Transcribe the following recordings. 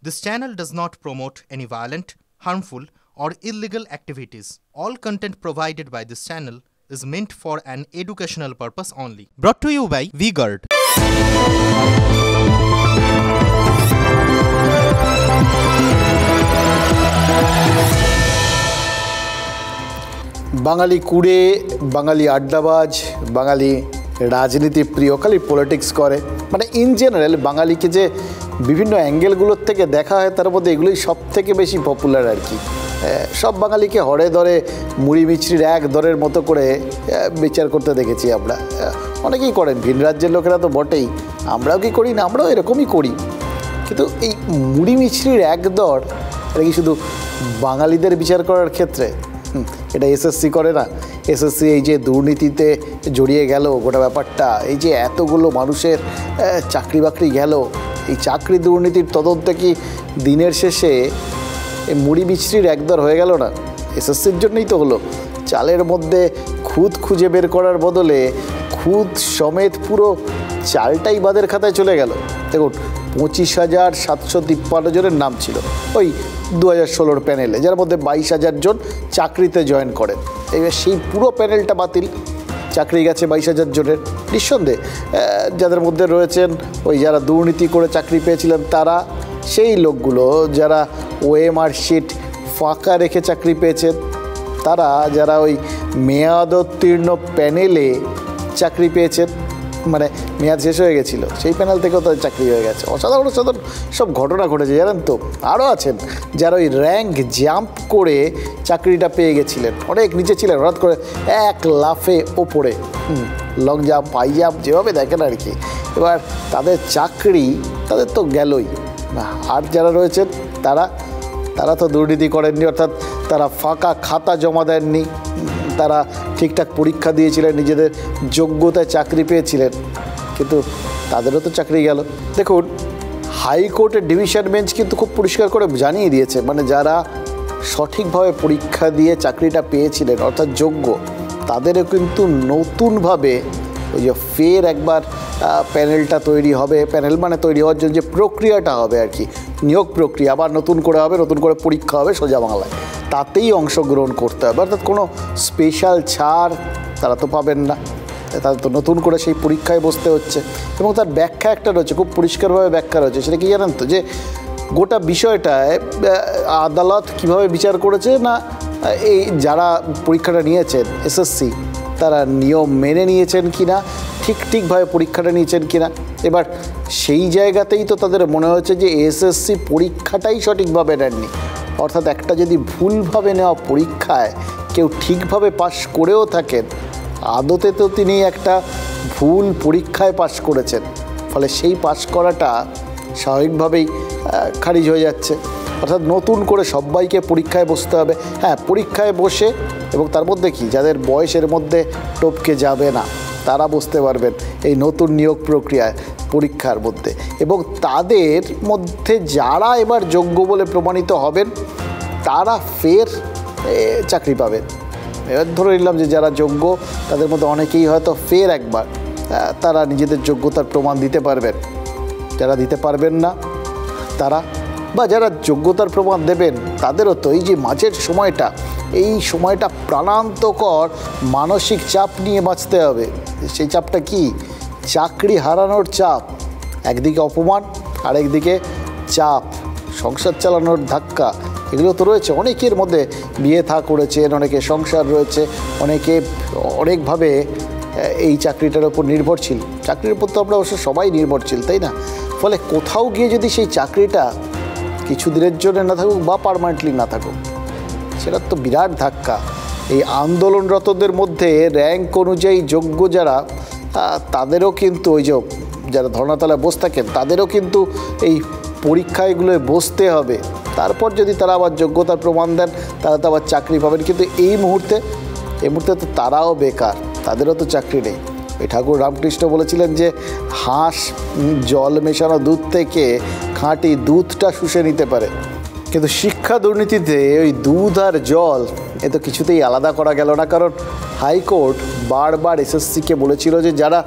This channel does not promote any violent, harmful, or illegal activities. All content provided by this channel is meant for an educational purpose only. Brought to you by V-Guard. বাঙালি কুড়ে, বাঙালি আড্ডাবাজ, বাঙালি রাজনীতি প্রিয়, খালি politics করে, মানে in general বাঙালিকে যে বিভিন্ন অ্যাঙ্গেলগুলোর থেকে দেখা হয় তার মধ্যে এগুলোই সব থেকে বেশি পপুলার আর কি। সব বাঙালিকে হরে ধরে মুড়ি মিছরির এক দরের মতো করে বিচার করতে দেখেছি আমরা। অনেকেই করেন, ভিন রাজ্যের লোকেরা তো বটেই, আমরাও কি করি না, আমরাও এরকমই করি। কিন্তু এই মুড়ি মিছরির এক দর, এটা কি শুধু বাঙালিদের বিচার করার ক্ষেত্রে? এটা এসএসসি করে না? এসএসসি এই যে দুর্নীতিতে জড়িয়ে গেল গোটা ব্যাপারটা, এই যে এতগুলো মানুষের চাকরি বাকরি গেল, এই চাকরি দুর্নীতির তদন্তে কি দিনের শেষে এই মুড়ি মিছরির একদর হয়ে গেল না? এসএসসির জন্যই তো হলো। চালের মধ্যে খুদ খুঁজে বের করার বদলে খুদ সমেত পুরো চালটাই বাদের খাতায় চলে গেল। দেখুন, 25,753 জনের নাম ছিল ওই 2016 প্যানেলে, যার মধ্যে 22,000 জন চাকরিতে জয়েন করেন। এবার সেই পুরো প্যানেলটা বাতিল, চাকরি গেছে 22,000 জনের। নিঃসন্দেহে যাদের মধ্যে রয়েছেন ওই যারা দুর্নীতি করে চাকরি পেয়েছিলেন তারা, সেই লোকগুলো যারা ওএমআর শিট ফাঁকা রেখে চাকরি পেয়েছেন তারা, যারা ওই মেয়াদোত্তীর্ণ প্যানেলে চাকরি পেয়েছেন, মানে মেয়াদ শেষ হয়ে গেছিলো সেই প্যানেল থেকেও তাদের চাকরি হয়ে গেছে। অসাধারণ অসাধারণ সব ঘটনা ঘটেছে, জানেন তো। আরও আছেন যারা ওই র্যাঙ্ক জাম্প করে চাকরিটা পেয়ে গেছিলেন, অনেক নিচে ছিলেন, হঠাৎ করে এক লাফে ওপরে, লং জাম্প, হাই জাম্প, যেভাবে দেখেন আর কি। এবার তাদের চাকরি তাদের তো গেলই। আর যারা রয়েছেন তারা তো দুর্নীতি করেননি, অর্থাৎ তারা ফাঁকা খাতা জমা দেননি, তারা ঠিকঠাক পরীক্ষা দিয়েছিলেন, নিজেদের যোগ্যতায় চাকরি পেয়েছিলেন, কিন্তু তাদেরও তো চাকরি গেল। দেখুন, হাইকোর্টের ডিভিশন বেঞ্চ কিন্তু খুব পরিষ্কার করে জানিয়ে দিয়েছে, মানে যারা সঠিকভাবে পরীক্ষা দিয়ে চাকরিটা পেয়েছিলেন অর্থাৎ যোগ্য, তাদেরও কিন্তু নতুনভাবে ওই যে ফের একবার প্যানেলটা তৈরি হবে। প্যানেল মানে তৈরি হওয়ার জন্য যে প্রক্রিয়াটা হবে আর কি, নিয়োগ প্রক্রিয়া আবার নতুন করে হবে, নতুন করে পরীক্ষা হবে সোজা বাংলায়, তাতেই অংশগ্রহণ করতে হবে। অর্থাৎ কোনো স্পেশাল ছাড় তারা তো পাবেন না, তাদের তো নতুন করে সেই পরীক্ষায় বসতে হচ্ছে। এবং তার ব্যাখ্যা একটা রয়েছে, খুব পরিষ্কারভাবে ব্যাখ্যা রয়েছে। সেটা কি জানেন তো, যে গোটা বিষয়টায় আদালত কিভাবে বিচার করেছে না, এই যারা পরীক্ষাটা নিয়েছেন এসএসসি তারা নিয়ম মেনে নিয়েছেন কি না, ঠিকভাবে পরীক্ষাটা নিয়েছেন কি না। এবার সেই জায়গাতেই তো তাদের মনে হচ্ছে যে এসএসসি পরীক্ষাটাই সঠিকভাবে নেননি। অর্থাৎ একটা যদি ভুলভাবে নেওয়া পরীক্ষায় কেউ ঠিকভাবে পাশ করেও থাকেন, আদতে তো তিনি একটা ভুল পরীক্ষায় পাশ করেছেন, ফলে সেই পাশ করাটা স্বাভাবিকভাবেই খারিজ হয়ে যাচ্ছে। অর্থাৎ নতুন করে সবাইকে পরীক্ষায় বসতে হবে। হ্যাঁ, পরীক্ষায় বসে, এবং তার মধ্যে কি যাদের বয়সের মধ্যে টপকে যাবে না তারা বসতে পারবেন এই নতুন নিয়োগ প্রক্রিয়ায় পরীক্ষার মধ্যে, এবং তাদের মধ্যে যারা এবার যোগ্য বলে প্রমাণিত হবেন তারা ফের চাকরি পাবেন। এবার ধরে নিলাম যে যারা যোগ্য তাদের মধ্যে অনেকেই হয়তো ফের একবার তারা নিজেদের যোগ্যতার প্রমাণ দিতে পারবেন। যারা দিতে পারবেন না তারা, বা যারা যোগ্যতার প্রমাণ দেবেন তাদেরও তো এই যে মাঝের সময়টা, এই সময়টা প্রাণান্তকর মানসিক চাপ নিয়ে বাঁচতে হবে। সেই চাপটা কি? চাকরি হারানোর চাপ, একদিকে অপমান, আরেকদিকে চাপ, সংসার চালানোর ধাক্কা, এগুলো তো রয়েছে। অনেকের মধ্যে বিয়ে থা করেছেন, অনেকে সংসার রয়েছে, অনেকে অনেকভাবে এই চাকরিটার ওপর নির্ভরশীল। চাকরির উপর তো আমরা অবশ্য সবাই নির্ভরশীল, তাই না? ফলে কোথাও গিয়ে যদি সেই চাকরিটা কিছু দিনের জন্য না থাকুক বা পার্মানেন্টলি না থাকুক, সেটা তো বিরাট ধাক্কা। এই আন্দোলনরতদের মধ্যে র্যাঙ্ক অনুযায়ী যোগ্য যারা, তাদেরও কিন্তু ওই যে যারা ধর্নাতলায় বসে থাকেন তাদেরও কিন্তু এই পরীক্ষাগুলোয় বসতে হবে। তারপর যদি তারা আবার যোগ্যতার প্রমাণ দেন তারা তো আবার চাকরি পাবেন। কিন্তু এই মুহূর্তে তো তারাও বেকার, তাদেরও তো চাকরি নেই। ওই ঠাকুর রামকৃষ্ণ বলেছিলেন যে হাঁস জল মেশানো দুধ থেকে খাঁটি দুধটা শুষে নিতে পারে, কিন্তু শিক্ষা দুর্নীতিতে ওই দুধ আর জল এ তো কিছুতেই আলাদা করা গেল না। কারণ হাইকোর্ট বারবার এসএসসিকে বলেছিল যে যারা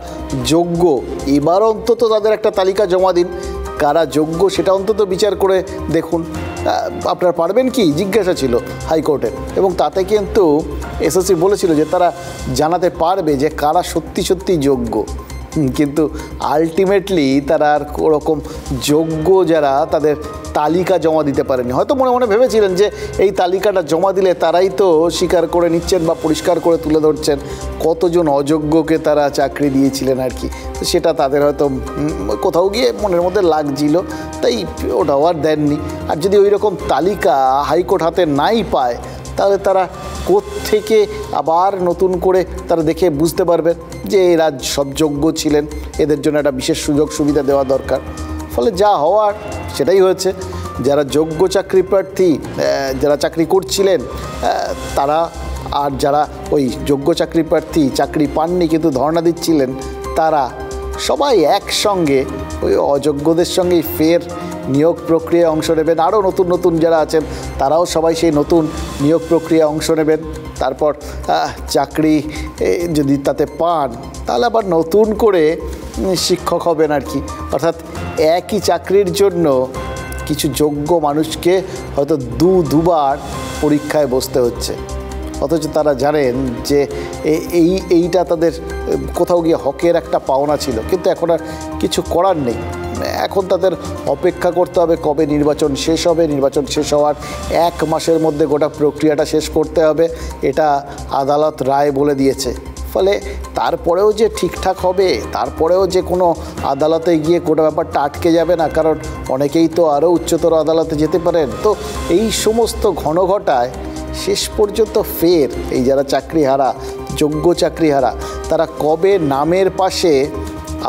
যোগ্য এবার অন্তত তাদের একটা তালিকা জমা দিন, কারা যোগ্য সেটা অন্তত বিচার করে দেখুন। আপনারা পারবেন কি, জিজ্ঞাসা ছিল হাইকোর্টের, এবং তাতে কিন্তু এসএসসি বলেছিল যে তারা জানাতে পারবে যে কারা সত্যি সত্যি যোগ্য। কিন্তু আলটিমেটলি তারা আর ওরকম যোগ্য যারা তাদের তালিকা জমা দিতে পারেনি। হয়তো মনে মনে ভেবেছিলেন যে এই তালিকাটা জমা দিলে তারাই তো স্বীকার করে নিচ্ছেন বা পরিষ্কার করে তুলে ধরছেন কতজন অযোগ্যকে তারা চাকরি দিয়েছিলেন আর কি। তো সেটা তাদের হয়তো কোথাও গিয়ে মনের মধ্যে লাগছিল, তাই ওটাও আর দেননি। আর যদি ওই রকম তালিকা হাইকোর্ট হাতে নাই পায়, তাহলে তারা কোত্থেকে আবার নতুন করে তারা দেখে বুঝতে পারবেন যে এরা সব যোগ্য ছিলেন, এদের জন্য একটা বিশেষ সুযোগ সুবিধা দেওয়া দরকার। ফলে যা হওয়ার সেটাই হয়েছে। যারা যোগ্য চাকরি প্রার্থী, যারা চাকরি করছিলেন তারা, আর যারা ওই যোগ্য চাকরি প্রার্থী চাকরি পাননি কিন্তু ধর্ণা দিচ্ছিলেন, তারা সবাই একসঙ্গে ওই অযোগ্যদের সঙ্গেই ফের নিয়োগ প্রক্রিয়ায় অংশ নেবেন। আরও নতুন নতুন যারা আছেন তারাও সবাই সেই নতুন নিয়োগ প্রক্রিয়ায় অংশ নেবেন। তারপর চাকরি যদি তাতে পান, তাহলে আবার নতুন করে শিক্ষক হবেন আর কি। অর্থাৎ একই চাকরির জন্য কিছু যোগ্য মানুষকে হয়তো দুবার পরীক্ষায় বসতে হচ্ছে, অথচ তারা জানেন যে এইটা তাদের কোথাও গিয়ে হকের একটা পাওনা ছিল। কিন্তু এখন আর কিছু করার নেই, এখন তাদের অপেক্ষা করতে হবে কবে নির্বাচন শেষ হবে। নির্বাচন শেষ হওয়ার 1 মাসের মধ্যে গোটা প্রক্রিয়াটা শেষ করতে হবে, এটা আদালত রায় বলে দিয়েছে। ফলে তারপরেও যে ঠিকঠাক হবে, তারপরেও যে কোনো আদালতে গিয়ে গোটা ব্যাপারটা আটকে যাবে না, কারণ অনেকেই তো আরও উচ্চতর আদালতে যেতে পারেন। তো এই সমস্ত ঘনঘটায় শেষ পর্যন্ত ফের এই যারা চাকরিহারা, যোগ্য চাকরিহারা, তারা কবে নামের পাশে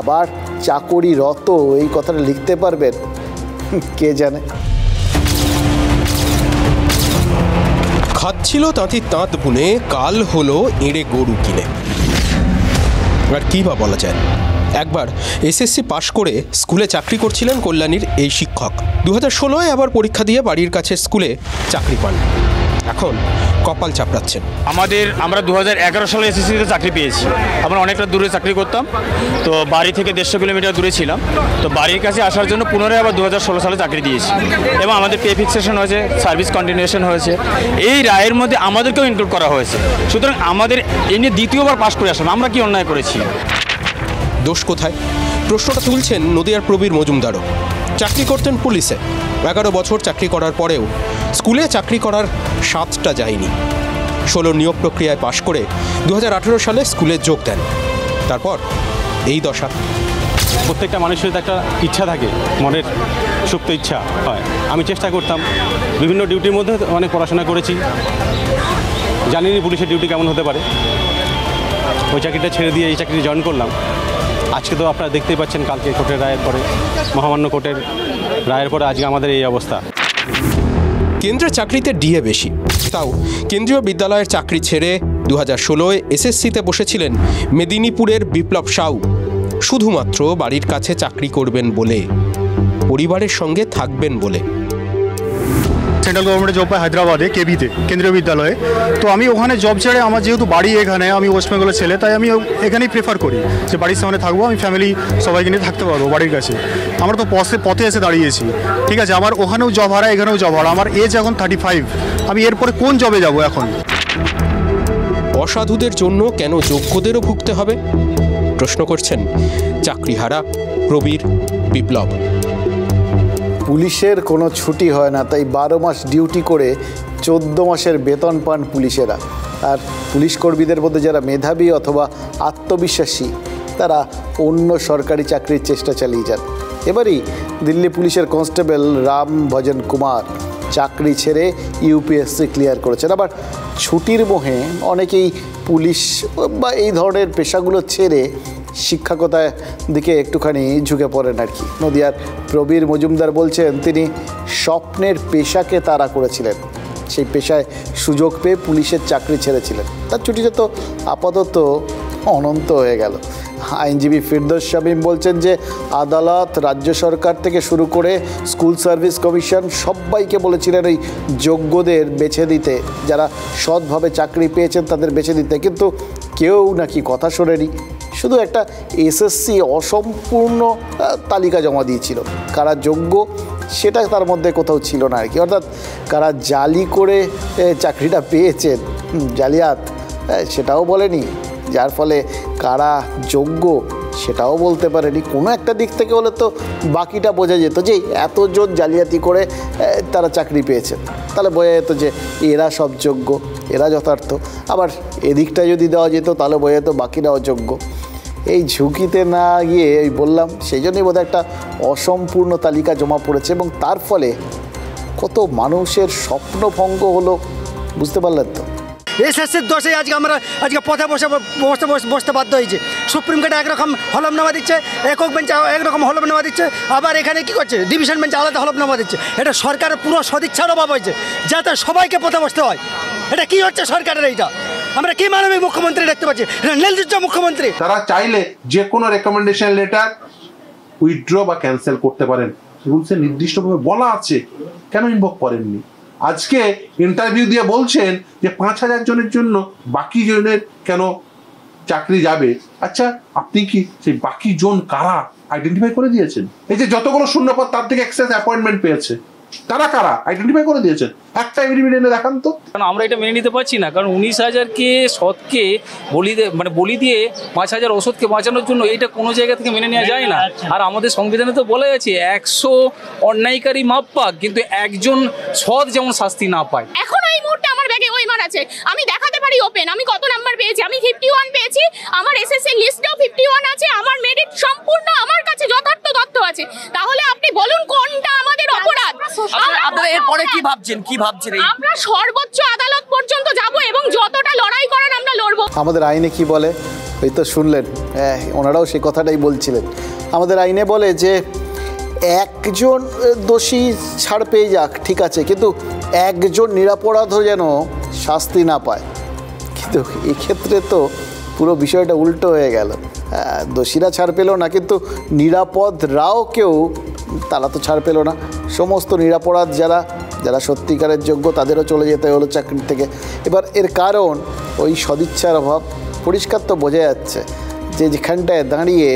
আবার চাকরিরত এই কথাটা লিখতে পারবেন কে জানে। খাচ্ছিল তাঁতির তাঁত বুনে, কাল হলো এঁড়ে গরু কিনে। আর কী বা বলা যায়, একবার এসএসসি পাশ করে স্কুলে চাকরি করছিলেন কল্যাণীর এই শিক্ষক। 2016-এ আবার পরীক্ষা দিয়ে বাড়ির কাছে স্কুলে চাকরি পান। এখন কপাল চাপড়াচ্ছেন। আমরা 2011 সালে এসএসসিতে চাকরি পেয়েছি। আমরা অনেকটা দূরে চাকরি করতাম, তো বাড়ি থেকে 150 কিলোমিটার দূরে ছিলাম। তো বাড়ির কাছে আসার জন্য পুনরায় আবার 2016 সালে চাকরি দিয়েছি, এবং আমাদের পে ফিক্সেশন হয়েছে, সার্ভিস কন্টিনিউশন হয়েছে। এই রায়ের মধ্যে আমাদেরকেও ইনক্লুড করা হয়েছে। সুতরাং আমাদের এই নিয়ে দ্বিতীয়বার পাশ করে আসলাম, আমরা কি অন্যায় করেছি? দোষ কোথায়? প্রশ্নটা তুলছেন নদিয়ার প্রবীর মজুমদারও। চাকরি করতেন পুলিশে, 11 বছর চাকরি করার পরেও স্কুলে চাকরি করার স্বাদটা যায়নি। 16 নিয়োগ প্রক্রিয়ায় পাশ করে 2018 সালে স্কুলে যোগ দেন। তারপর এই দশা। প্রত্যেকটা মানুষের একটা ইচ্ছা থাকে, মনের সুপ্ত ইচ্ছা হয়। আমি চেষ্টা করতাম, বিভিন্ন ডিউটির মধ্যে অনেক পড়াশোনা করেছি, জানিনি পুলিশের ডিউটি কেমন হতে পারে। ওই চাকরিটা ছেড়ে দিয়ে এই চাকরি জয়েন করলাম। আজকে তো আপনারা দেখতেই পাচ্ছেন, কালকে কোর্টের রায়ের পরে, মহামান্য কোর্টের রায়ের পরে আজকে আমাদের এই অবস্থা। কেন্দ্রের চাকরিতে ডিএ বেশি, তাও কেন্দ্রীয় বিদ্যালয়ের চাকরি ছেড়ে 2016-এ এসএসসিতে বসেছিলেন মেদিনীপুরের বিপ্লব সাউ। শুধুমাত্র বাড়ির কাছে চাকরি করবেন বলে, পরিবারের সঙ্গে থাকবেন বলে। সেন্ট্রাল গভর্নমেন্টের জব পাই হায়দ্রাবাদে, কেবিতে, কেন্দ্রীয় বিদ্যালয়ে। তো আমি ওখানে জব ছেড়ে, আমার যেহেতু বাড়ি এখানে, আমি ওয়েস্ট বেঙ্গলের ছেলে, তাই আমি এখানেই প্রেফার করি যে বাড়ির সামনে থাকবো, আমি ফ্যামিলি সবাইকে নিয়ে থাকতে পারবো বাড়ির কাছে। আমরা তো পথে এসে দাঁড়িয়েছি, ঠিক আছে। আমার ওখানেও জব হারা, এখানেও জব হারা। আমার এজ এখন 35, আমি এরপরে কোন জবে যাব এখন? অসাধুদের জন্য কেন যোগ্যদেরও ভুগতে হবে? প্রশ্ন করছেন চাকরিহারা প্রবীর বিপ্লব। পুলিশের কোনো ছুটি হয় না, তাই 12 মাস ডিউটি করে 14 মাসের বেতন পান পুলিশেরা। আর পুলিশ কর্মীদের মধ্যে যারা মেধাবী অথবা আত্মবিশ্বাসী, তারা অন্য সরকারি চাকরির চেষ্টা চালিয়ে যান। এবারই দিল্লি পুলিশের কনস্টেবল রাম ভজন কুমার চাকরি ছেড়ে ইউপিএসসি ক্লিয়ার করেছেন। আবার ছুটির মোহে অনেকেই পুলিশ বা এই ধরনের পেশাগুলো ছেড়ে শিক্ষকতার দিকে একটুখানি ঝুঁকে পড়েন আর কি। নদিয়ার প্রবীর মজুমদার বলছেন, তিনি স্বপ্নের পেশাকে তাড়া করেছিলেন, সেই পেশায় সুযোগ পেয়ে পুলিশের চাকরি ছেড়েছিলেন। তার ছুটিটা তো আপাতত অনন্ত হয়ে গেল। আইনজীবী ফিরদৌস শামীম বলছেন যে আদালত, রাজ্য সরকার থেকে শুরু করে স্কুল সার্ভিস কমিশন সবাইকে বলেছিলেন এই যোগ্যদের বেছে দিতে, যারা সৎভাবে চাকরি পেয়েছেন তাদের বেছে দিতে, কিন্তু কেউ নাকি কথা শোনেনি। শুধু একটা এসএসসি অসম্পূর্ণ তালিকা জমা দিয়েছিল, কারা যোগ্য সেটা তার মধ্যে কোথাও ছিল না আর কি। অর্থাৎ কারা জালি করে চাকরিটা পেয়েছেন, জালিয়াত, সেটাও বলেনি, যার ফলে কারা যোগ্য সেটাও বলতে পারেনি। কোনো একটা দিক থেকে হলে তো বাকিটা বোঝা যেত যে এতজন জালিয়াতি করে তারা চাকরি পেয়েছেন, তাহলে বোঝা যেত যে এরা সব যোগ্য, এরা যথার্থ। আবার এদিকটা যদি দেওয়া যেত তাহলে বোঝা যেত বাকিরাও যোগ্য। এই ঝুঁকিতে না গিয়ে এই বললাম, সেই জন্যই বোধহয় একটা অসম্পূর্ণ তালিকা জমা পড়েছে এবং তার ফলে কত মানুষের স্বপ্নভঙ্গ হলো, বুঝতে পারলেন তো? এসএসসির দোষে আজকে পথে বসতে বাধ্য হয়েছে। সুপ্রিম কোর্টে একরকম হলফনামা দিচ্ছে, একক বেঞ্চে একরকম হলফনামা দিচ্ছে, আবার এখানে কি করছে ডিভিশন বেঞ্চে আলাদা হলফনামা দিচ্ছে। এটা সরকারের পুরো সদিচ্ছার অভাব হয়েছে, যাতে সবাইকে পথে বসতে হয়। এটা কি হচ্ছে সরকারের? এইটা আমরা কি মানবিক মুখ্যমন্ত্রী দেখতে পাচ্ছি, নির্লজ্জ মুখ্যমন্ত্রী। তারা চাইলে যে কোনো রেকমেন্ডেশন লেটার উইথড্র বা ক্যান্সেল করতে পারেন, রুলসে নির্দিষ্টভাবে বলা আছে, কেন ইনভক করেননি? আজকে ইন্টারভিউ দিয়ে বলছেন যে 5,000 জনের জন্য বাকি জনের কেন চাকরি যাবে। আচ্ছা, আপনি কি সেই বাকি জন কারা আইডেন্টিফাই করে দিয়েছেন? এই যে যতগুলো শূন্যপদ তার থেকে এক্সেস অ্যাপয়েন্টমেন্ট পেয়েছে, তারা কারা আইডেন্টিফাই করে দিয়েছেন? একটা এভিডেন্স দেখান তো। কারণ আমরা এটা মেনে নিতে পারছি না, কারণ 19,000কে সৎকে বলি দিয়ে 5,000 ওষুধকে বাঁচানোর জন্য এটা কোনো জায়গা থেকে মেনে নেওয়া যায় না। আর আমাদের সংবিধানে তো বলা আছে 100 অন্যায়কারী মাপ পাক, কিন্তু একজন সৎ যেমন শাস্তি না পায়। এখন এই মুহূর্তে আমার ব্যাগে ওই মার আছে, আমি দেখাতে পারি ওপেন আমি কত নাম্বার পেয়েছি। আমি 51 পেয়েছি, আমার এসএসসি লিস্টেও 51 আছে, আমার মেরিট সম্পূর্ণ আমার কাছে যথার্থ তথ্য আছে। তাহলে আপনি বলুন কোনটা আমাদের অপরাধ? আপনারা এরপরে কি ভাবছেন? আমরা সর্বোচ্চ আদালত পর্যন্ত যাব এবং যতটা লড়াই করার আমরা লড়ব। আমাদের আইনে কি বলে ওই তো শুনলেন, ওনারাও সেই কথাটাই বলছিলেন। আমাদের আইনে বলে যে একজন দোষী ছাড় পেয়ে যাক, ঠিক আছে, কিন্তু একজন নিরপরাধও যেন শাস্তি না পায়। কিন্তু এক্ষেত্রে তো পুরো বিষয়টা উল্টো হয়ে গেল। দোষীরা ছাড় পেল না, কিন্তু নিরাপদরাও কেউ তারা তো ছাড় পেল না। সমস্ত নিরাপরাধ যারা সত্যিকারের যোগ্য তাদেরও চলে যেতে হলো চাকরি থেকে। এবার এর কারণ ওই সদিচ্ছার অভাব। পরিষ্কার তো বোঝা যাচ্ছে যে যেখানটায় দাঁড়িয়ে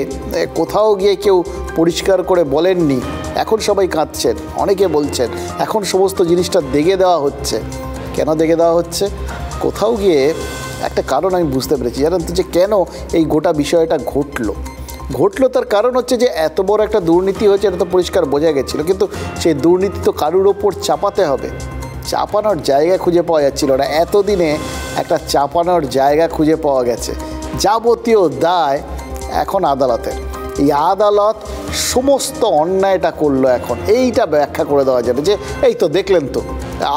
কোথাও গিয়ে কেউ পরিষ্কার করে বলেননি, এখন সবাই কাঁদছেন, অনেকে বলছেন এখন সমস্ত জিনিসটা দেগে দেওয়া হচ্ছে। কেন দেগে দেওয়া হচ্ছে? কোথাও গিয়ে একটা কারণ আমি বুঝতে পেরেছি, জানেন তো, যে কেন এই গোটা বিষয়টা ঘটলো তার কারণ হচ্ছে যে এত বড় একটা দুর্নীতি হয়েছে, এটা তো পরিষ্কার বোঝা গেছিলো, কিন্তু সেই দুর্নীতি তো কারুর ওপর চাপাতে হবে। চাপানোর জায়গা খুঁজে পাওয়া যাচ্ছিল না। এতদিনে একটা চাপানোর জায়গা খুঁজে পাওয়া গেছে। যাবতীয় দায় এখন আদালতের। এই আদালত সমস্ত অন্যায়টা করলো। এখন এইটা ব্যাখ্যা করে দেওয়া যাবে যে এই তো দেখলেন তো,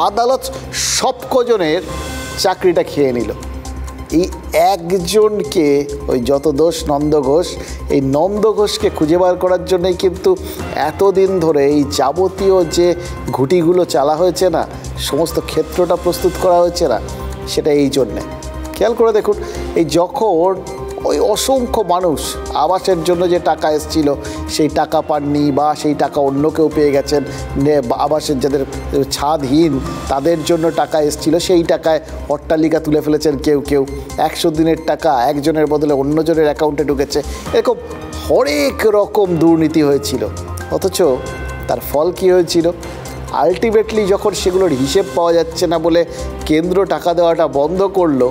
আদালত সব কজনের চাকরিটা খেয়ে নিল। এই একজনকে, ওই যত দোষ নন্দ ঘোষ, এই নন্দ ঘোষকে খুঁজে বার করার জন্যই কিন্তু এতদিন ধরে এই যাবতীয় যে ঘুঁটিগুলো চালা হয়েছে না, সমস্ত ক্ষেত্রটা প্রস্তুত করা হয়েছে না, সেটা এই জন্যে। খেয়াল করে দেখুন, এই যখন ওই অসংখ্য মানুষ আবাসের জন্য যে টাকা এসেছিল সেই টাকা পাননি, বা সেই টাকা অন্য কেউ পেয়ে গেছেন, আবাসের যাদের ছাদহীন তাদের জন্য টাকা এসেছিল, সেই টাকায় অট্টালিকা তুলে ফেলেছেন কেউ 100 দিনের টাকা একজনের বদলে অন্যজনের অ্যাকাউন্টে ঢুকেছে। এরকম হরেক রকম দুর্নীতি হয়েছিল। অথচ তার ফল কী হয়েছিল? আলটিমেটলি যখন সেগুলোর হিসেব পাওয়া যাচ্ছে না বলে কেন্দ্র টাকা দেওয়াটা বন্ধ করলো,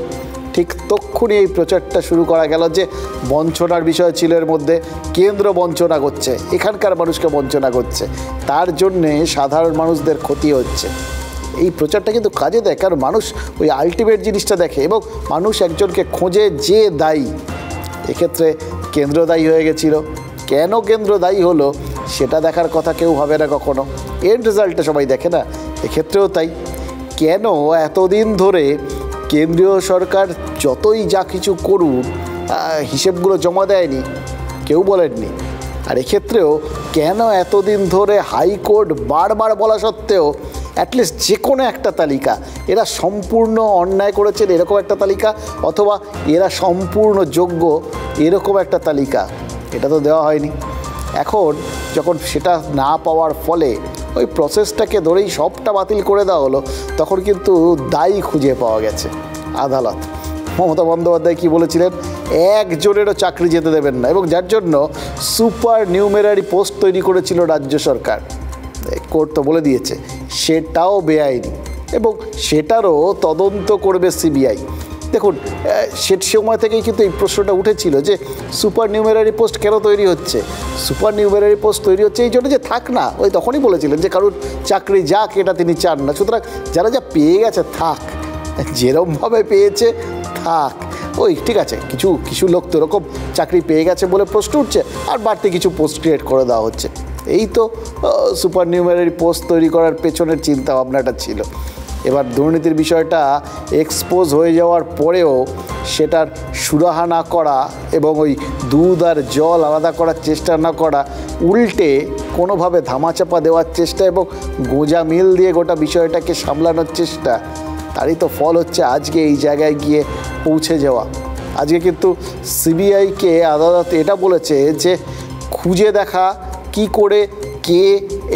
ঠিক তক্ষুনি এই প্রচারটা শুরু করা গেল যে বঞ্চনার বিষয় ছিল এর মধ্যে, কেন্দ্র বঞ্চনা করছে, এখানকার মানুষকে বঞ্চনা করছে, তার জন্যে সাধারণ মানুষদের ক্ষতি হচ্ছে। এই প্রচারটা কিন্তু কাজে দেয়, কারণ মানুষ ওই আলটিমেট জিনিসটা দেখে এবং মানুষ একজনকে খোঁজে যে দায়ী। এক্ষেত্রে কেন্দ্র দায়ী হয়ে গেছিল। কেন কেন্দ্র দায়ী হলো সেটা দেখার কথা কেউ ভাবে না কখনো, এন্ড রেজাল্টটা সবাই দেখে না। এক্ষেত্রেও তাই। কেন এতদিন ধরে কেন্দ্রীয় সরকার যতই যা কিছু করুন হিসেবগুলো জমা দেয়নি, কেউ বলেননি। আর এক্ষেত্রেও কেন এতদিন ধরে হাইকোর্ট বারবার বলা সত্ত্বেও অ্যাটলিস্ট যে কোনো একটা তালিকা, এরা সম্পূর্ণ অন্যায় করেছেন এরকম একটা তালিকা, অথবা এরা সম্পূর্ণ যোগ্য এরকম একটা তালিকা, এটা তো দেওয়া হয়নি। এখন যখন সেটা না পাওয়ার ফলে ওই প্রসেসটাকে ধরেই সবটা বাতিল করে দেওয়া হলো, তখন কিন্তু দায়ী খুঁজে পাওয়া গেছে আদালত। মমতা বন্দ্যোপাধ্যায় কী বলেছিলেন? একজনেরও চাকরি যেতে দেবেন না, এবং যার জন্য সুপার নিউমেরারি পোস্ট তৈরি করেছিল রাজ্য সরকার। কোর্ট তো বলে দিয়েছে সেটাও বেআইনি এবং সেটারও তদন্ত করবে সিবিআই। দেখুন, সে সময় থেকেই কিন্তু এই প্রশ্নটা উঠেছিল যে সুপার নিউমেরারি পোস্ট কেন তৈরি হচ্ছে। সুপার নিউমেরারি পোস্ট তৈরি হচ্ছে এই জন্য যে থাক না, ওই তখনই বলেছিলেন যে কারোর চাকরি যাক এটা তিনি চান না, সুতরাং যারা যা পেয়ে গেছে থাক, যেরমভাবে পেয়েছে থাক। ওই ঠিক আছে, কিছু লোক তো এরকম চাকরি পেয়ে গেছে বলে প্রশ্ন উঠছে, আর বাড়তি কিছু পোস্ট ক্রিয়েট করে দেওয়া হচ্ছে। এই তো সুপার নিউমেরারি পোস্ট তৈরি করার পেছনের চিন্তা ভাবনাটা ছিল। এবার দুর্নীতির বিষয়টা এক্সপোজ হয়ে যাওয়ার পরেও সেটার সুরাহা না করা এবং ওই দুধ আর জল আলাদা করার চেষ্টা না করা, উল্টে কোনোভাবে ধামাচাপা দেওয়ার চেষ্টা এবং গোঁজা মিল দিয়ে গোটা বিষয়টাকে সামলানোর চেষ্টা, তারই তো ফল হচ্ছে আজকে এই জায়গায় গিয়ে পৌঁছে যাওয়া। আজকে কিন্তু সিবিআইকে আদালত এটা বলেছে যে খুঁজে দেখা কি করে কে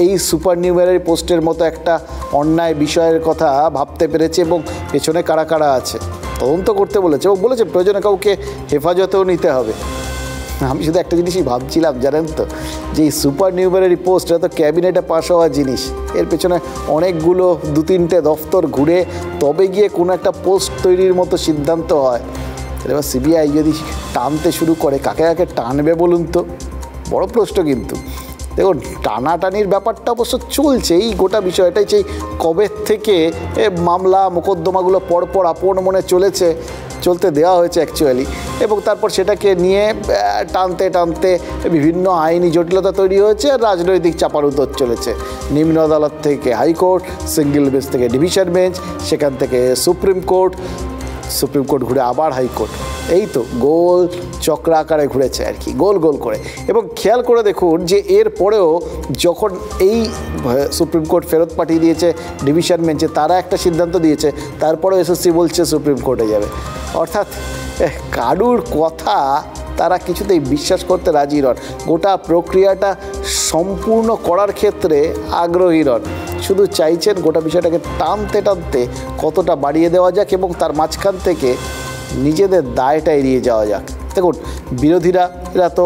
এই সুপার নিউমেরারি পোস্টের মতো একটা অন্যায় বিষয়ের কথা ভাবতে পেরেছে এবং পেছনে কারা কারা আছে তদন্ত করতে বলেছে, এবং বলেছে প্রয়োজনে কাউকে হেফাজতেও নিতে হবে। আমি শুধু একটা জিনিসই ভাবছিলাম জানেন তো, যে এই সুপার নিউমেরারি পোস্ট এটা তো ক্যাবিনেটে পাস হওয়া জিনিস, এর পেছনে অনেকগুলো 2-3টে দফতর ঘুরে তবে গিয়ে কোনো একটা পোস্ট তৈরির মতো সিদ্ধান্ত হয়। এবার সিবিআই যদি টানতে শুরু করে, কাকে কাকে টানবে বলুন তো? বড় প্রশ্ন। কিন্তু দেখুন, টানাটানির ব্যাপারটা অবশ্য চলছে, এই গোটা বিষয়টাই সেই কবে থেকে মামলা মোকদ্দমাগুলো পরপর আপন মনে চলতে দেওয়া হয়েছে অ্যাকচুয়ালি, এবং তারপর সেটাকে নিয়ে টানতে টানতে বিভিন্ন আইনি জটিলতা তৈরি হয়েছে, আর রাজনৈতিক চাপানুতর চলেছে। নিম্ন আদালত থেকে হাইকোর্ট, সিঙ্গেল বেঞ্চ থেকে ডিভিশন বেঞ্চ, সেখান থেকে সুপ্রিম কোর্ট ঘুরে আবার হাইকোর্ট, এই তো গোল চক্র আকারে ঘুরেছে আর কি, গোল গোল করে। এবং খেয়াল করে দেখুন যে এর পরেও যখন এই সুপ্রিম কোর্ট ফেরত পাঠিয়ে দিয়েছে ডিভিশন বেঞ্চে, তারা একটা সিদ্ধান্ত দিয়েছে, তারপরেও এসএসসি বলছে সুপ্রিম কোর্টে যাবে। অর্থাৎ কারুর কথা তারা কিছুতেই বিশ্বাস করতে রাজি নন, গোটা প্রক্রিয়াটা সম্পূর্ণ করার ক্ষেত্রে আগ্রহী নন, শুধু চাইছেন গোটা বিষয়টাকে টানতে টানতে কতটা বাড়িয়ে দেওয়া যাক এবং তার মাঝখান থেকে নিজেদের দায়টা এড়িয়ে যাওয়া যাক। দেখুন, বিরোধীরা এরা তো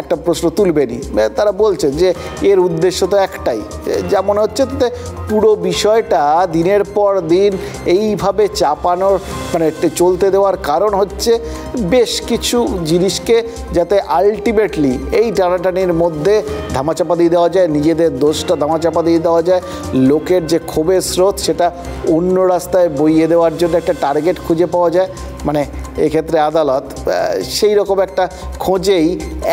একটা প্রশ্ন তুলবেনই, তারা বলছেন যে এর উদ্দেশ্য তো একটাই, যা মনে হচ্ছে পুরো বিষয়টা দিনের পর দিন এইভাবে চাপানোর মানে চলতে দেওয়ার কারণ হচ্ছে বেশ কিছু জিনিসকে যাতে আলটিমেটলি এই টানাটানির মধ্যে ধামাচাপা দিয়ে দেওয়া যায়, নিজেদের দোষটা ধামাচাপা দিয়ে দেওয়া যায়, লোকের যে ক্ষোভের স্রোত সেটা অন্য রাস্তায় বইয়ে দেওয়ার জন্য একটা টার্গেট খুঁজে পাওয়া যায়। মানে এক্ষেত্রে আদালত সেই রকম একটা খোঁজেই